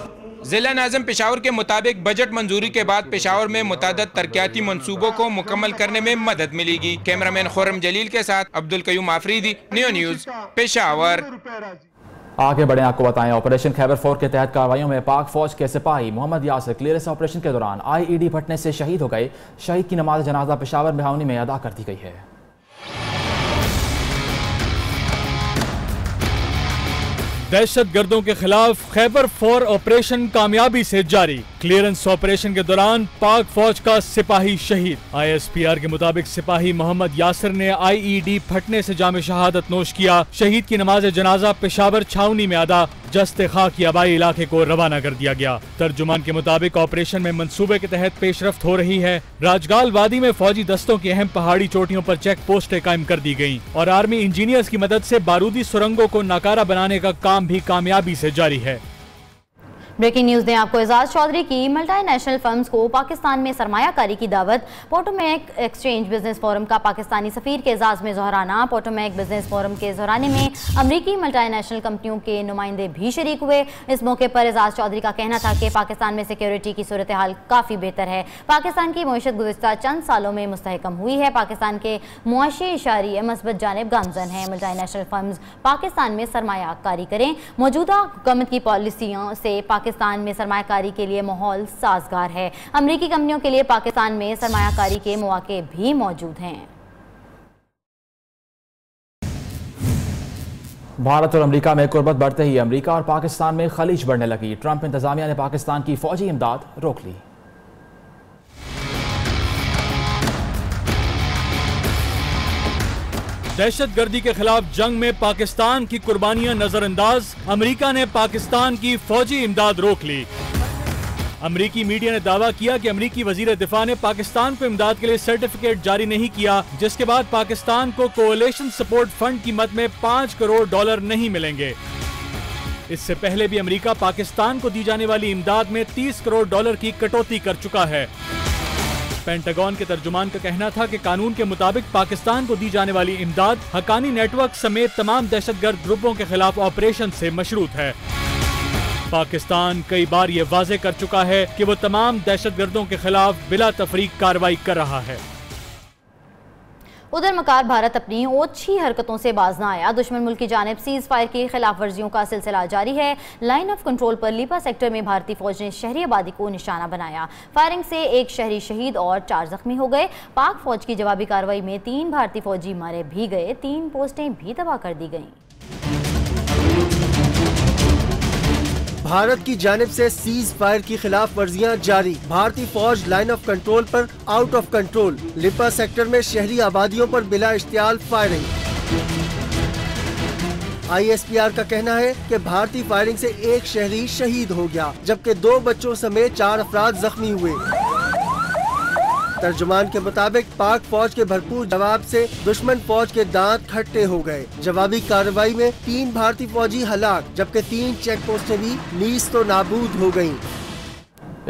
जिला नाज़िम पेशावर के मुताबिक बजट मंजूरी के बाद पेशावर में मुतादद तरक्याती मंसूबों को मुकम्मल करने में मदद मिलेगी। कैमरामैन खुर्रम जलील के साथ अब्दुल कयूम आफरीदी, न्यूज़ पेशावर। आगे बढ़े, आपको बताएं ऑपरेशन खैबर 4 के तहत कार्रवाइयों में पाक फौज के सिपाही मोहम्मद यासिर क्लियरेंस ऑपरेशन के दौरान IED फटने से शहीद हो गए। शहीद की नमाज जनाजा पेशावर बिहावनी में अदा कर दी गई है। दहशत गर्दों के खिलाफ खैबर 4 ऑपरेशन कामयाबी से जारी। क्लियरेंस ऑपरेशन के दौरान पाक फौज का सिपाही शहीद। ISPR के मुताबिक सिपाही मोहम्मद यासिर ने IED फटने से जाम शहादत नोश किया। शहीद की नमाज जनाजा पेशावर छावनी में अदा जस्ते खाकी आबाई इलाके को रवाना कर दिया गया। तर्जुमान के मुताबिक ऑपरेशन में मंसूबे के तहत पेशरफ्त हो रही है। राजगाल वादी में फौजी दस्तों की अहम पहाड़ी चोटियों पर चेक पोस्टें कायम कर दी गयी और आर्मी इंजीनियर्स की मदद से बारूदी सुरंगों को नाकारा बनाने का काम भी कामयाबी से जारी है। ब्रेकिंग न्यूज ने आपको एजाज चौधरी की मल्टीनेशनल फर्म्स को पाकिस्तान में सरमायाकारी की दावत। पोटोमैक एक्सचेंज बिजनेस फोरम का पाकिस्तानी सफीर के एजाज में जोहराना। पोटोमैक बिजनेस फोरम के जोहराने में अमरीकी मल्टीनेशनल कंपनियों के नुमाइंदे भी शरीक हुए। इस मौके पर एजाज चौधरी का कहना था कि पाकिस्तान में सिक्योरिटी की सूरत हाल काफ़ी बेहतर है। पाकिस्तान की मईशत गुज़िश्ता चंद सालों में मुस्तहकम हुई है। पाकिस्तान के मुआशी इशारे मस्बत जानिब गामजन है। मल्टीनेशनल फर्म्स पाकिस्तान में सरमायाकारी करें। मौजूदा हुकूमत की पॉलिसियों से पाकिस्तान में सरमायाकारी के लिए माहौल साजगार है। अमरीकी कंपनियों के लिए पाकिस्तान में सरमायाकारी के मौके भी मौजूद हैं। भारत और अमेरिका में कुर्बत बढ़ते ही अमेरिका और पाकिस्तान में खलीज बढ़ने लगी। ट्रंप इंतजामिया ने पाकिस्तान की फौजी इमदाद रोक ली। दहशतगर्दी के खिलाफ जंग में पाकिस्तान की कुर्बानियां नजरअंदाज। अमेरिका ने पाकिस्तान की फौजी इमदाद रोक ली। अमेरिकी मीडिया ने दावा किया कि अमेरिकी वजीर दिफा ने पाकिस्तान को इमदाद के लिए सर्टिफिकेट जारी नहीं किया, जिसके बाद पाकिस्तान को कोएलिशन सपोर्ट फंड की मद में $5 करोड़ नहीं मिलेंगे। इससे पहले भी अमेरिका पाकिस्तान को दी जाने वाली इमदाद में $30 करोड़ की कटौती कर चुका है। पेंटागन के तर्जुमान का कहना था कि कानून के मुताबिक पाकिस्तान को दी जाने वाली इमदाद हक्कानी नेटवर्क समेत तमाम दहशतगर्द ग्रुपों के खिलाफ ऑपरेशन से मशरूत है। पाकिस्तान कई बार ये वाजे कर चुका है कि वो तमाम दहशतगर्दों के खिलाफ बिला तफरीक कार्रवाई कर रहा है। उधर मकार भारत अपनी ओछी हरकतों से बाज न आया। दुश्मन मुल्क की जानिब सीज फायर की खिलाफ वर्जियों का सिलसिला जारी है। लाइन ऑफ कंट्रोल पर लीपा सेक्टर में भारतीय फौज ने शहरी आबादी को निशाना बनाया। फायरिंग से एक शहरी शहीद और 4 जख्मी हो गए। पाक फौज की जवाबी कार्रवाई में 3 भारतीय फौजी मारे भी गए। 3 पोस्टें भी तबाह कर दी गईं। भारत की जानिब से सीज फायर की खिलाफ वर्जियाँ जारी। भारतीय फौज लाइन ऑफ कंट्रोल पर आउट ऑफ कंट्रोल। लिपा सेक्टर में शहरी आबादियों पर बिला इश्तियाल फायरिंग। ISPR का कहना है कि भारतीय फायरिंग से एक शहरी शहीद हो गया, जबकि 2 बच्चों समेत 4 अफराद जख्मी हुए। तर्जुमान के मुताबिक पाक फौज के भरपूर जवाब से दुश्मन फौज के दांत खट्टे हो गए। जवाबी कार्रवाई में 3 भारतीय फौजी हलाक, जबकि 3 चेक पोस्टें भी नीस तो नाबूद हो गयी।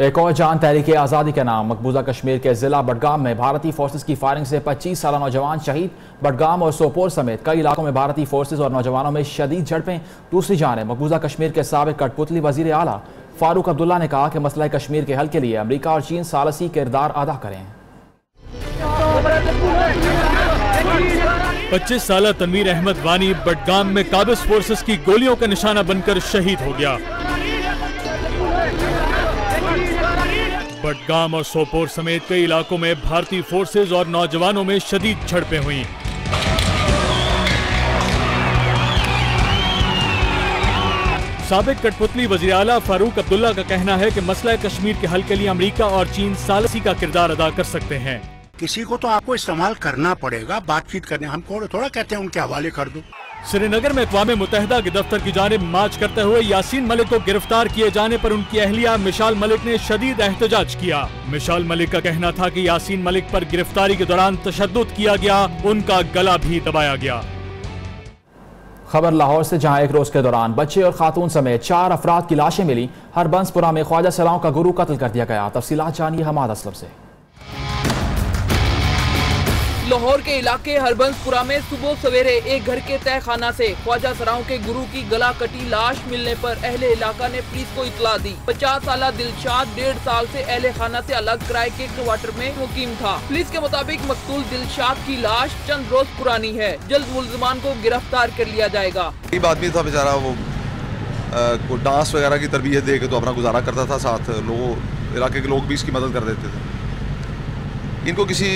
एक और जान तहरीक आज़ादी के नाम मकबूजा कश्मीर के जिला बडगाम में भारतीय फोर्सेज की फायरिंग से 25 साल नौजवान शहीद। बडगाम और सोपोर समेत कई इलाकों में भारतीय फोर्सेज और नौजवानों में शदीद झड़पें। दूसरी जानिब मकबूजा कश्मीर के साबिक कठपुतली वजीर आला फारूक अब्दुल्ला ने कहा कि मसला कश्मीर के हल के लिए अमरीका और चीन सालसी किरदार अदा करें। 25 साल तनवीर अहमद वानी बडगाम में काबिज फोर्सेस की गोलियों का निशाना बनकर शहीद हो गया। बडगाम और सोपोर समेत कई इलाकों में भारतीय फोर्सेज और नौजवानों में शदीद झड़पें हुई। साबिक कठपुतली वज़ीर आला फारूक अब्दुल्ला का कहना है कि मसला कश्मीर के हल के लिए अमेरिका और चीन सालसी का किरदार अदा कर सकते हैं। किसी को तो आपको इस्तेमाल करना पड़ेगा, बातचीत करने। हम थोड़ा कहते हैं उनके हवाले कर दो। श्रीनगर में अक़वाम मुत्तहिदा के दफ्तर की जानिब मार्च करते हुए यासीन मलिक को गिरफ्तार किए जाने पर उनकी अहलिया मिशाल मलिक ने शदीद एहतजाज किया। मिशाल मलिक का कहना था कि यासीन मलिक पर गिरफ्तारी के दौरान तशद्दुद किया गया, उनका गला भी दबाया गया। खबर लाहौर से, जहां एक रोज के दौरान बच्चे और खातून समेत 4 अफराद की लाशें मिली। हरबंसपुरा में ख्वाजा सलाम का गुरु कत्ल कर दिया गया। तफसीलात जानिए हमाद असलम से। लाहौर के इलाके हरबंसपुरा में सुबह सवेरे एक घर के तहखाना से ख्वाजा सराओं के गुरु की गला कटी लाश मिलने पर अहले इलाका ने पुलिस को इतला दी। 50 साल दिलशाद 1.5 साल से अहले खाना से अलग किराए के क्वार्टर में मुकीम था। पुलिस के मुताबिक मकतूल दिलशाद की लाश चंद रोज पुरानी है। जल्द मुल्जिमान को गिरफ्तार कर लिया जाएगा। गरीब आदमी था बेचारा, वो डांस वगैरह की तरबियत दे के तो अपना गुजारा करता था। साथ लोगों इलाके के लोग भी इसकी मदद कर देते थे। इनको किसी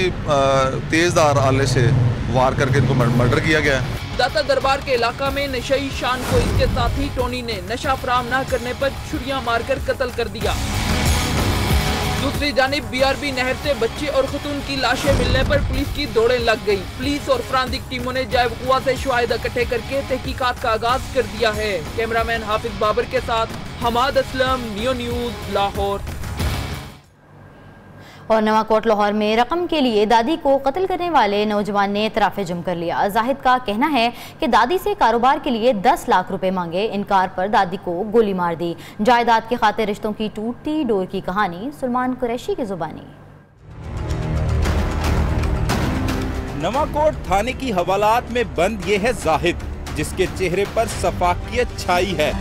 तेजदार आले से वार करके इनको मर्डर किया गया है। दाता दरबार के इलाका में नशई शान को इसके साथी टोनी ने नशा फराम न करने पर छुरियां मारकर कत्ल कर दिया। दूसरी जानिब BRB नहर से बच्चे और खतून की लाशें मिलने पर पुलिस की दौड़ें लग गई। पुलिस और फरांसिक टीमों ने जायबकुआ से शवाहिद इकट्ठे करके तहकीकात का आगाज कर दिया है। कैमरामैन हाफिज बाबर के साथ हमाद असलम, नियो न्यूज, लाहौर। और नवाकोट लाहौर में रकम के लिए दादी को कत्ल करने वाले नौजवान ने इतराफ़ जुर्म कर लिया। जाहिद का कहना है कि दादी से कारोबार के लिए 10 लाख रुपए मांगे, इनकार पर दादी को गोली मार दी। जायदाद के खातिर रिश्तों की टूटती डोर की कहानी सुलमान कुरैशी की जुबानी। नवाकोट थाने की हवालात में बंद ये है जाहिद, जिसके चेहरे पर सफाकियत छाई है।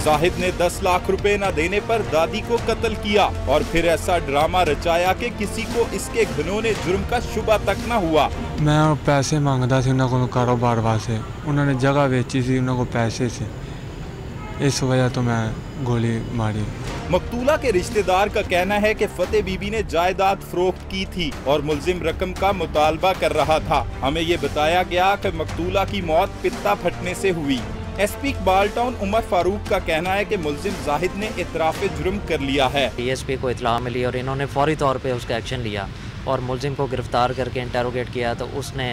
जाहिद ने 10 लाख रुपए न देने पर दादी को कत्ल किया और फिर ऐसा ड्रामा रचाया कि किसी को इसके घिनौने जुर्म का शुबा तक न हुआ। मैं पैसे मांगता सी उन्होंने कारोबार वास्ते, उन्होंने जगह बेची सी उन्होंने पैसे से, इस वजह तो मैं गोली मारी। मकतूला के रिश्तेदार का कहना है कि फतेह बीबी ने जायदाद फरोख्त की थी और मुल्जिम रकम का मुतालबा कर रहा था। हमें ये बताया गया कि मकतूला की मौत पित्ता फटने से हुई। SP इकबाल टाउन उमर फारूक का कहना है कि मुल्जिम जाहिद ने इतराफ़ जुर्म कर लिया है। DSP को इतला मिली और इन्होंने फौरी तौर पे उसका एक्शन लिया और मुल्जिम को गिरफ्तार करके इंटेरोगेट किया तो उसने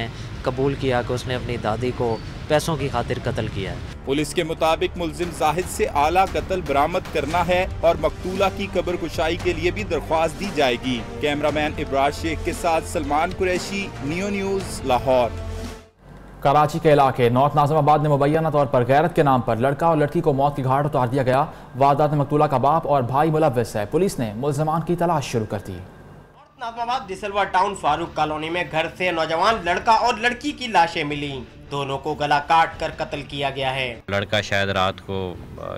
कबूल किया कि उसने अपनी दादी को पैसों की खातिर कत्ल किया है। पुलिस के मुताबिक मुल्जिम जाहिद से आला कत्ल बरामद करना है और मकतूला की कब्र कुशाई के लिए भी दरख्वास्त दी जाएगी। कैमरामैन इब्रार शेख के साथ सलमान कुरैशी, नियो न्यूज़, लाहौर। कराची के इलाके नॉर्थ नाज़िमाबाद में मुबैना तौर पर गैरत के नाम पर लड़का और लड़की को मौत की घाट उतार दिया गया। वारदात में मकतूला का बाप और भाई मुलव्विस है। पुलिस ने मुल्ज़िमान की तलाश शुरू कर दी। नाज़िमाबाद दिसलवा टाउन फारूक कॉलोनी में घर से नौजवान लड़का और लड़की की लाशें मिली। दोनों को गला काट कर कत्ल किया गया है। लड़का शायद रात को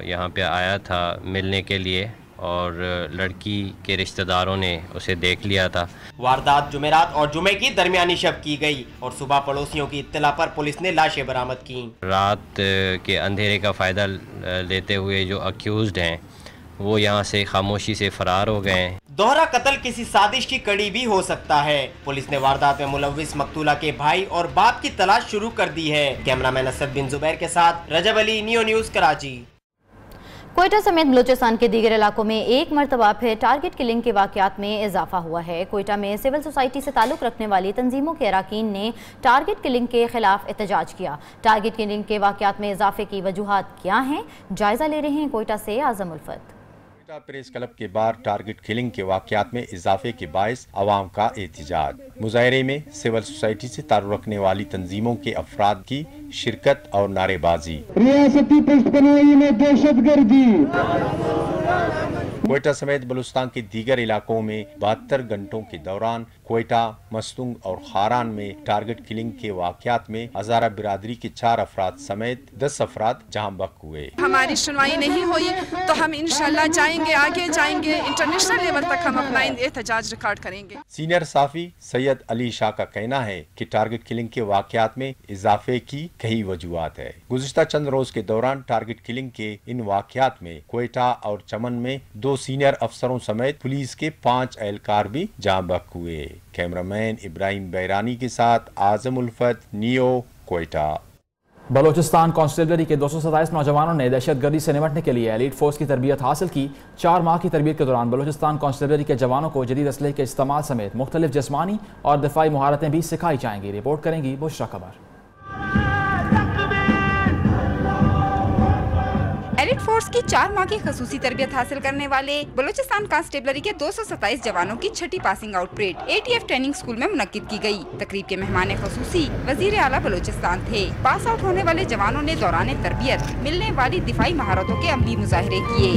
यहाँ पे आया था मिलने के लिए और लड़की के रिश्तेदारों ने उसे देख लिया था। वारदात जुमेरात और जुमे की दरमियानी शब की गई और सुबह पड़ोसियों की इत्तला पर पुलिस ने लाशें बरामद की। रात के अंधेरे का फ़ायदा लेते हुए जो अक्यूज्ड हैं वो यहाँ से खामोशी से फरार हो गए। दोहरा कत्ल किसी साजिश की कड़ी भी हो सकता है। पुलिस ने वारदात में मुलव्विस मकतूला के भाई और बाप की तलाश शुरू कर दी है। कैमरामैन असद बिन जुबैर के साथ रजब अली, नियो न्यूज़, कराची। कोयटा समेत बलूचिस्तान के दीगर इलाकों में एक मरतबा फिर टारगेट किलिंग के वाकयात में इजाफा हुआ है। कोयटा में सिविल सोसाइटी से ताल्लुक रखने वाली तंजीमों के अरकान ने टारगेट किलिंग के खिलाफ एहतजाज किया। टारगेट किलिंग के वाकयात में इजाफे की वजूहात क्या हैं, जायजा ले रहे हैं कोयटा से आजम उल्फत। कोयटा प्रेस क्लब के बाहर टारगेट किलिंग के वाकयात में इजाफे के बायस अवाम का एहतजाज। मुजाहरे में सिविल सोसाइटी से ताल्लुक रखने वाली तंजीमों के अफराद की शिरकत और नारेबाजी। रियासती पुष्पनाई में दहशतगर्दी। कोयटा समेत बलूचिस्तान के दीगर इलाकों में 72 घंटों के दौरान कोयटा, मस्तुंग और खारान में टारगेट किलिंग के वाकयात में हजारा बिरादरी के 4 अफराद समेत 10 अफराद जहां बक हुए। हमारी सुनवाई नहीं हुई तो हम इंशाल्लाह जाएंगे, आगे जाएंगे, इंटरनेशनल लेवल तक हम अपना एहतजाज रिकॉर्ड करेंगे। सीनियर साफी सैयद अली शाह का कहना है कि टारगेट किलिंग के वाकयात में इजाफे की कई वजूहात है। गुज़िश्ता चंद रोज के दौरान टारगेट किलिंग के इन वाकयात में कोयटा और चमन में 2 सीनियर अफसरों समेत पुलिस के 5 एहलकार भी जहां बक हुए। कैमरामैन इब्राहिम बैरानी के साथ आजम उल्फत, नियो, कोयटा। बलूचिस्तान कांस्टेबलरी के 227 नौजवानों ने दहशतगर्दी से निपटने के लिए एलीट फोर्स की तरबियत हासिल की। 4 माह की तरबियत के दौरान बलूचिस्तान कांस्टेबलरी के जवानों को जदीद असलहे के इस्तेमाल समेत मुख्तलिफ जिस्मानी और दिफाई महारतें भी सिखाई जाएंगी। रिपोर्ट करेंगी बुशरा कमर। एलिट फोर्स की 4 माह की खसूसी तरबियत हासिल करने वाले बलूचिस्तान कांस्टेबलरी के 227 जवानों की 6ठी passing out parade ATF training school में मुनक्किद की गई। तकरीब के मेहमान खसूसी वजीर आला बलूचिस्तान थे। पास आउट होने वाले जवानों ने दौरान तरबियत मिलने वाली दिफाई महारतों के अमली मुजाहिरे किए।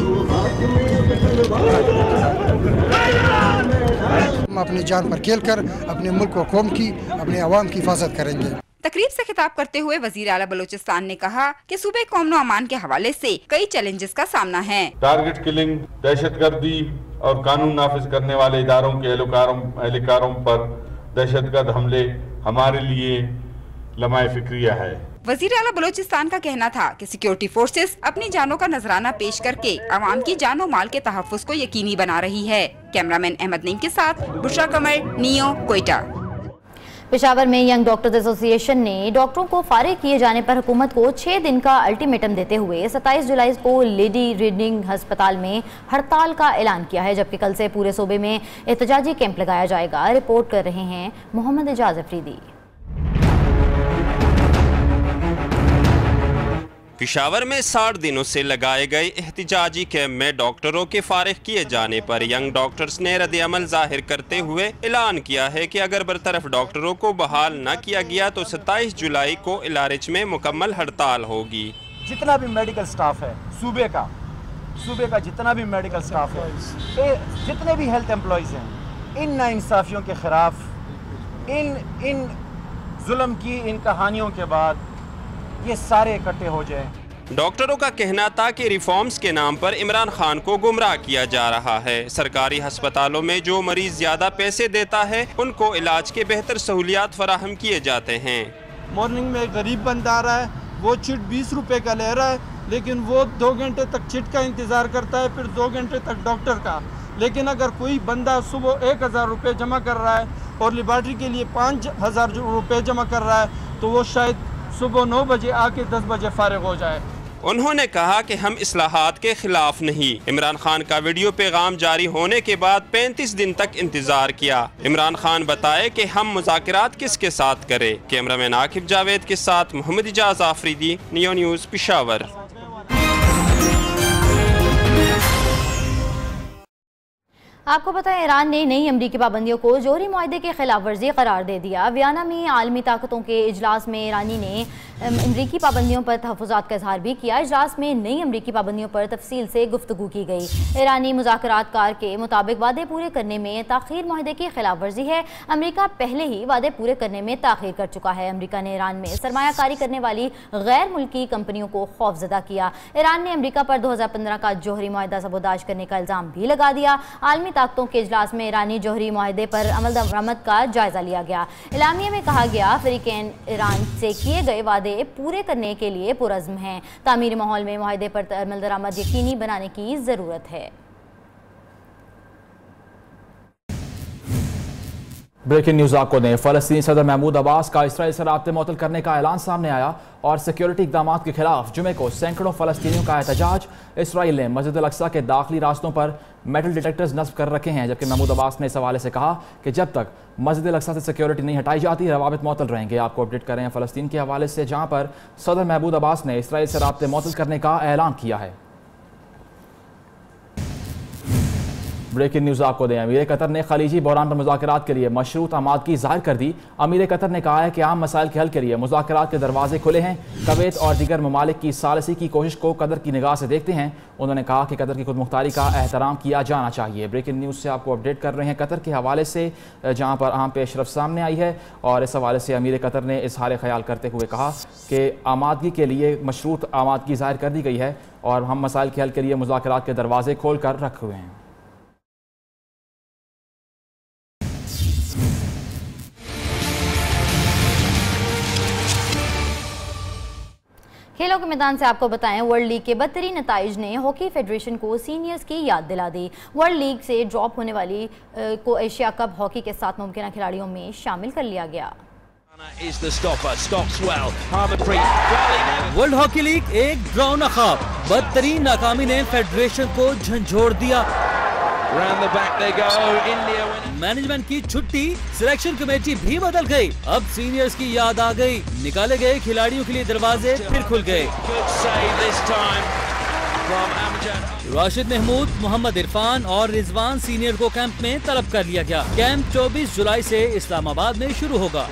हम अपनी जान पर खेल कर अपने मुल्क व कौम की, अपने अवाम की हिफाजत करेंगे। तकरीब से खिताब करते हुए वजीर आला बलूचिस्तान ने कहा कि सूबे को अमन अमान के हवाले से कई चैलेंजेस का सामना है। टारगेट किलिंग, दहशतगर्दी और कानून नाफिज करने वाले इदारों के एहलकारों पर दहशतगर्द हमले हमारे लिए लम्हा फिक्रिया है। वजीर आला बलूचिस्तान का कहना था कि सिक्योरिटी फोर्सेस अपनी जानों का नजराना पेश करके अवाम की जान और माल के तहफ्फुज को यकीनी बना रही है। कैमरामैन अहमद नईम के साथ बुशरा कमर, नियो, कोयटा। पेशावर में यंग डॉक्टर्स एसोसिएशन ने डॉक्टरों को फारिग किए जाने पर हुकूमत को 6 दिन का अल्टीमेटम देते हुए 27 जुलाई को लेडी रीडिंग अस्पताल में हड़ताल का ऐलान किया है, जबकि कल से पूरे सूबे में एहतजाजी कैंप लगाया जाएगा। रिपोर्ट कर रहे हैं मोहम्मद एजाज अफरीदी। पेशावर में 60 दिनों से लगाए गए एहतिजाजी कैंप में डॉक्टरों के फारिग किए जाने पर यंग डॉक्टर्स ने रद्द-ए-अमल जाहिर करते हुए ऐलान किया है कि अगर बरतरफ डॉक्टरों को बहाल न किया गया तो 27 जुलाई को इलारिच में मुकम्मल हड़ताल होगी। जितना भी मेडिकल स्टाफ है सूबे का जितना भी मेडिकल स्टाफ है, जितने भी हेल्थ एम्प्लॉयज़ हैं, इन नाइंसाफियों के खिलाफ, इन जुल्म की इन कहानियों के बाद ये सारे इकट्ठे हो जाएं। डॉक्टरों का कहना था कि रिफॉर्म्स के नाम पर इमरान खान को गुमराह किया जा रहा है। सरकारी अस्पतालों में जो मरीज ज्यादा पैसे देता है उनको इलाज के बेहतर सहूलियात फराहम किए जाते हैं। मॉर्निंग में एक गरीब बंदा आ रहा है, वो चिट 20 रुपए का ले रहा है, लेकिन वो 2 घंटे तक चिट का इंतजार करता है, फिर 2 घंटे तक डॉक्टर का। लेकिन अगर कोई बंदा सुबह 1000 रुपये जमा कर रहा है और लेबॉर्ट्री के लिए 5000 रुपये जमा कर रहा है तो वो शायद सुबह 9 बजे आके 10 बजे फारिग हो जाए। उन्होंने कहा कि हम इस्लाहात के खिलाफ नहीं। इमरान खान का वीडियो पैगाम जारी होने के बाद 35 दिन तक इंतजार किया। इमरान खान बताए कि हम मुज़ाकरात किसके साथ करें। कैमरामैन आकिब जावेद के साथ मोहम्मद इजाज आफरीदी, नियो न्यूज़, पेशावर। आपको पता है ईरान ने नई अमरीकी पाबंदियों को जोहरी मुआहदे के खिलाफ वर्जी करार दे दिया। वियना में आलमी ताकतों के इजलास में ईरानी ने अमरीकी पाबंदियों पर तहफ़्फ़ुज़ात का इजहार भी किया। इजलास में नई अमरीकी पाबंदियों पर तफसील से गुफ्तगू की गई। ईरानी मुज़ाकरातकार के मुताबिक वादे पूरे करने में ताख़ीर मुआहदे की खिलाफ वर्जी है। अमरीका पहले ही वादे पूरे करने में ताख़ीर कर चुका है। अमरीका ने ईरान में सरमायाकारी करने वाली गैर मुल्की कंपनियों को खौफजदा किया। ईरान ने अमरीका पर 2015 का जोहरी मुआहदा सबोदाश करने का इल्ज़ाम भी लगा दिया। आलमी ताकतों के इजलास में ईरानी जोहरी मुआहदे पर अमल दरामद का जायजा लिया गया। एलामिया में कहा गया अफ्रीकन ईरान से किए गए वादे पूरे करने के लिए पुरज़्म हैं। तामीरी माहौल में मुआहदे पर अमल दरामद यकीनी बनाने की ज़रूरत है। ब्रेकिंग न्यूज आपको दें, फलस्तीनी सदर महमूद अब्बास का इसराइल से राब्ते मुअत्तल करने का ऐलान सामने आया और सिक्योरिटी इक़दाम के खिलाफ जुमे को सैकड़ों फलस्तीनियों का एहतजाज। इसराइल ने मस्जिद अल अक्सा के दाखिली रास्तों पर मेटल डिटेक्टर्स नस्ब कर रखे हैं, जबकि महमूद अब्बास ने इस हवाले से कहा कि जब तक मस्जिद अल अक्सा से सिक्योरिटी नहीं हटाई जाती रवाबित मुअत्तल रहेंगे। आपको अपडेट कर रहे हैं फलस्तीन के हवाले से, जहाँ पर सदर महमूद अब्बास ने इसराइल से राब्ते मुअत्तल करने का ऐलान किया है। ब्रेकिंग न्यूज़ आपको दें, अमीर कतर ने खलीजी बहरान पर मुज़ाकरात के लिए मशरूत आमादगी ज़ाहिर कर दी। अमीर कतर ने कहा है कि आम मसाइल के हल के लिए मुज़ाकरात के दरवाजे खुले हैं। कुवैत और दीगर ममालिक की सालसी की कोशिश को कतर की निगाह से देखते हैं। उन्होंने कहा कि कतर की खुदमुख्तारी का एहतराम किया जाना चाहिए। ब्रेकिंग न्यूज़ से आपको अपडेट कर रहे हैं कतर के हवाले से, जहाँ पर अहम पेशरफ सामने आई है और इस हवाले से अमीर कतर ने इज़हार ख्याल करते हुए कहा कि आमादगी के लिए मशरूत आमादगी ज़ाहिर कर दी गई है और हम मसाइल के हल के लिए मुज़ाकरात के दरवाजे खोल कर रखे हुए हैं। खेलों के मैदान से आपको बताएं, वर्ल्ड लीग के बदतरीन नताइज ने हॉकी फेडरेशन को सीनियर्स की याद दिला दी। वर्ल्ड लीग से ड्रॉप होने वाली को एशिया कप हॉकी के 7 मुमकिन खिलाड़ियों में शामिल कर लिया गया। वर्ल्ड हॉकी लीग एक ड्राउना ख्वाब, बदतरीन नाकामी ने फेडरेशन को झंझोड़ दिया। मैनेजमेंट की छुट्टी, सिलेक्शन कमेटी भी बदल गई। अब सीनियर्स की याद आ गई, निकाले गए खिलाड़ियों के लिए दरवाजे फिर खुल गए। राशिद महमूद, मोहम्मद इरफान और रिजवान सीनियर को कैंप में तलब कर लिया गया। कैंप 24 जुलाई से इस्लामाबाद में शुरू होगा।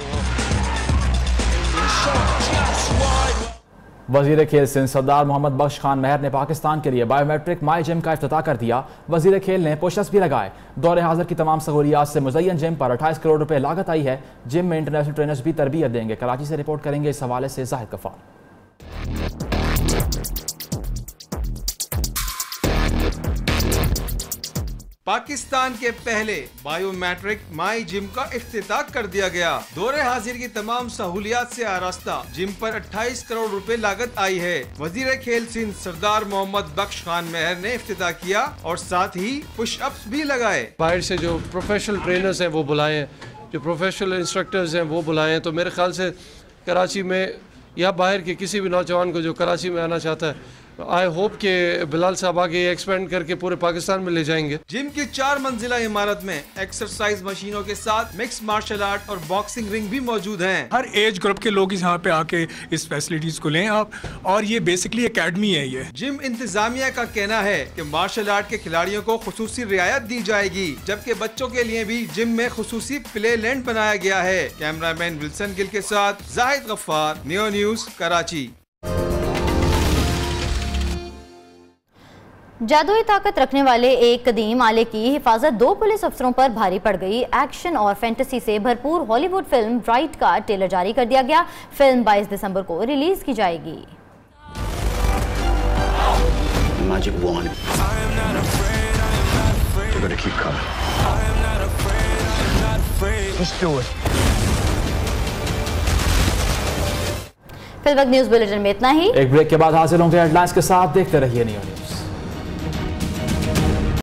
वजीर खेल सिंध सरदार मोहम्मद बख्श खान महर ने पाकिस्तान के लिए बायोमेट्रिक माई जिम का इफ्तिताह कर दिया। वजीर खेल ने पुशअप्स भी लगाए। दौरे हाजिर की तमाम सहूलियात से मुज़य्यन जिम पर 28 करोड़ रुपए लागत आई है। जिम में इंटरनेशनल ट्रेनर्स भी तरबियत देंगे। कराची से रिपोर्ट करेंगे इस हवाले से जाहिद गफ्फार। पाकिस्तान के पहले बायोमेट्रिक माई जिम का इफ्तिताह कर दिया गया। दौरे हाजिर की तमाम सहूलियात से आरास्ता जिम पर 28 करोड़ रुपए लागत आई है। वजीर खेल सिंध सरदार मोहम्मद बख्श खान महर ने इफ्तिताह किया और साथ ही पुशअप्स भी लगाए। बाहर से जो प्रोफेशनल ट्रेनर्स हैं वो बुलाए, जो प्रोफेशनल इंस्ट्रक्टर्स हैं वो बुलाए। तो मेरे ख्याल से कराची में या बाहर के किसी भी नौजवान को जो कराची में आना चाहता है, आई होप के बिलाल साहब आगे एक्सपेंड करके पूरे पाकिस्तान में ले जाएंगे। जिम की 4 मंजिला इमारत में एक्सरसाइज मशीनों के साथ मिक्स मार्शल आर्ट और बॉक्सिंग रिंग भी मौजूद हैं। हर एज ग्रुप के लोग यहाँ पे आके इस फैसिलिटीज को लें आप, और ये बेसिकली एकेडमी है। ये जिम इंतजामिया का कहना है कि मार्शल आर्ट के खिलाड़ियों को खुसूसी रियायत दी जाएगी, जबकि बच्चों के लिए भी जिम में खुसूसी प्ले लैंड बनाया गया है। कैमरामैन विल्सन गिल के साथ जाहिद गफ्फार, नियो न्यूज, कराची। जादुई ताकत रखने वाले एक कदीम आले की हिफाजत 2 पुलिस अफसरों पर भारी पड़ गई। एक्शन और फैंटेसी से भरपूर हॉलीवुड फिल्म ब्राइट का ट्रेलर जारी कर दिया गया। फिल्म 22 दिसंबर को रिलीज की जाएगी। फिलहाल न्यूज बुलेटिन में इतना ही। एक ब्रेक के बाद हाजिर होंगे हेडलाइंस के साथ। देखते रहिए नियो न्यूज।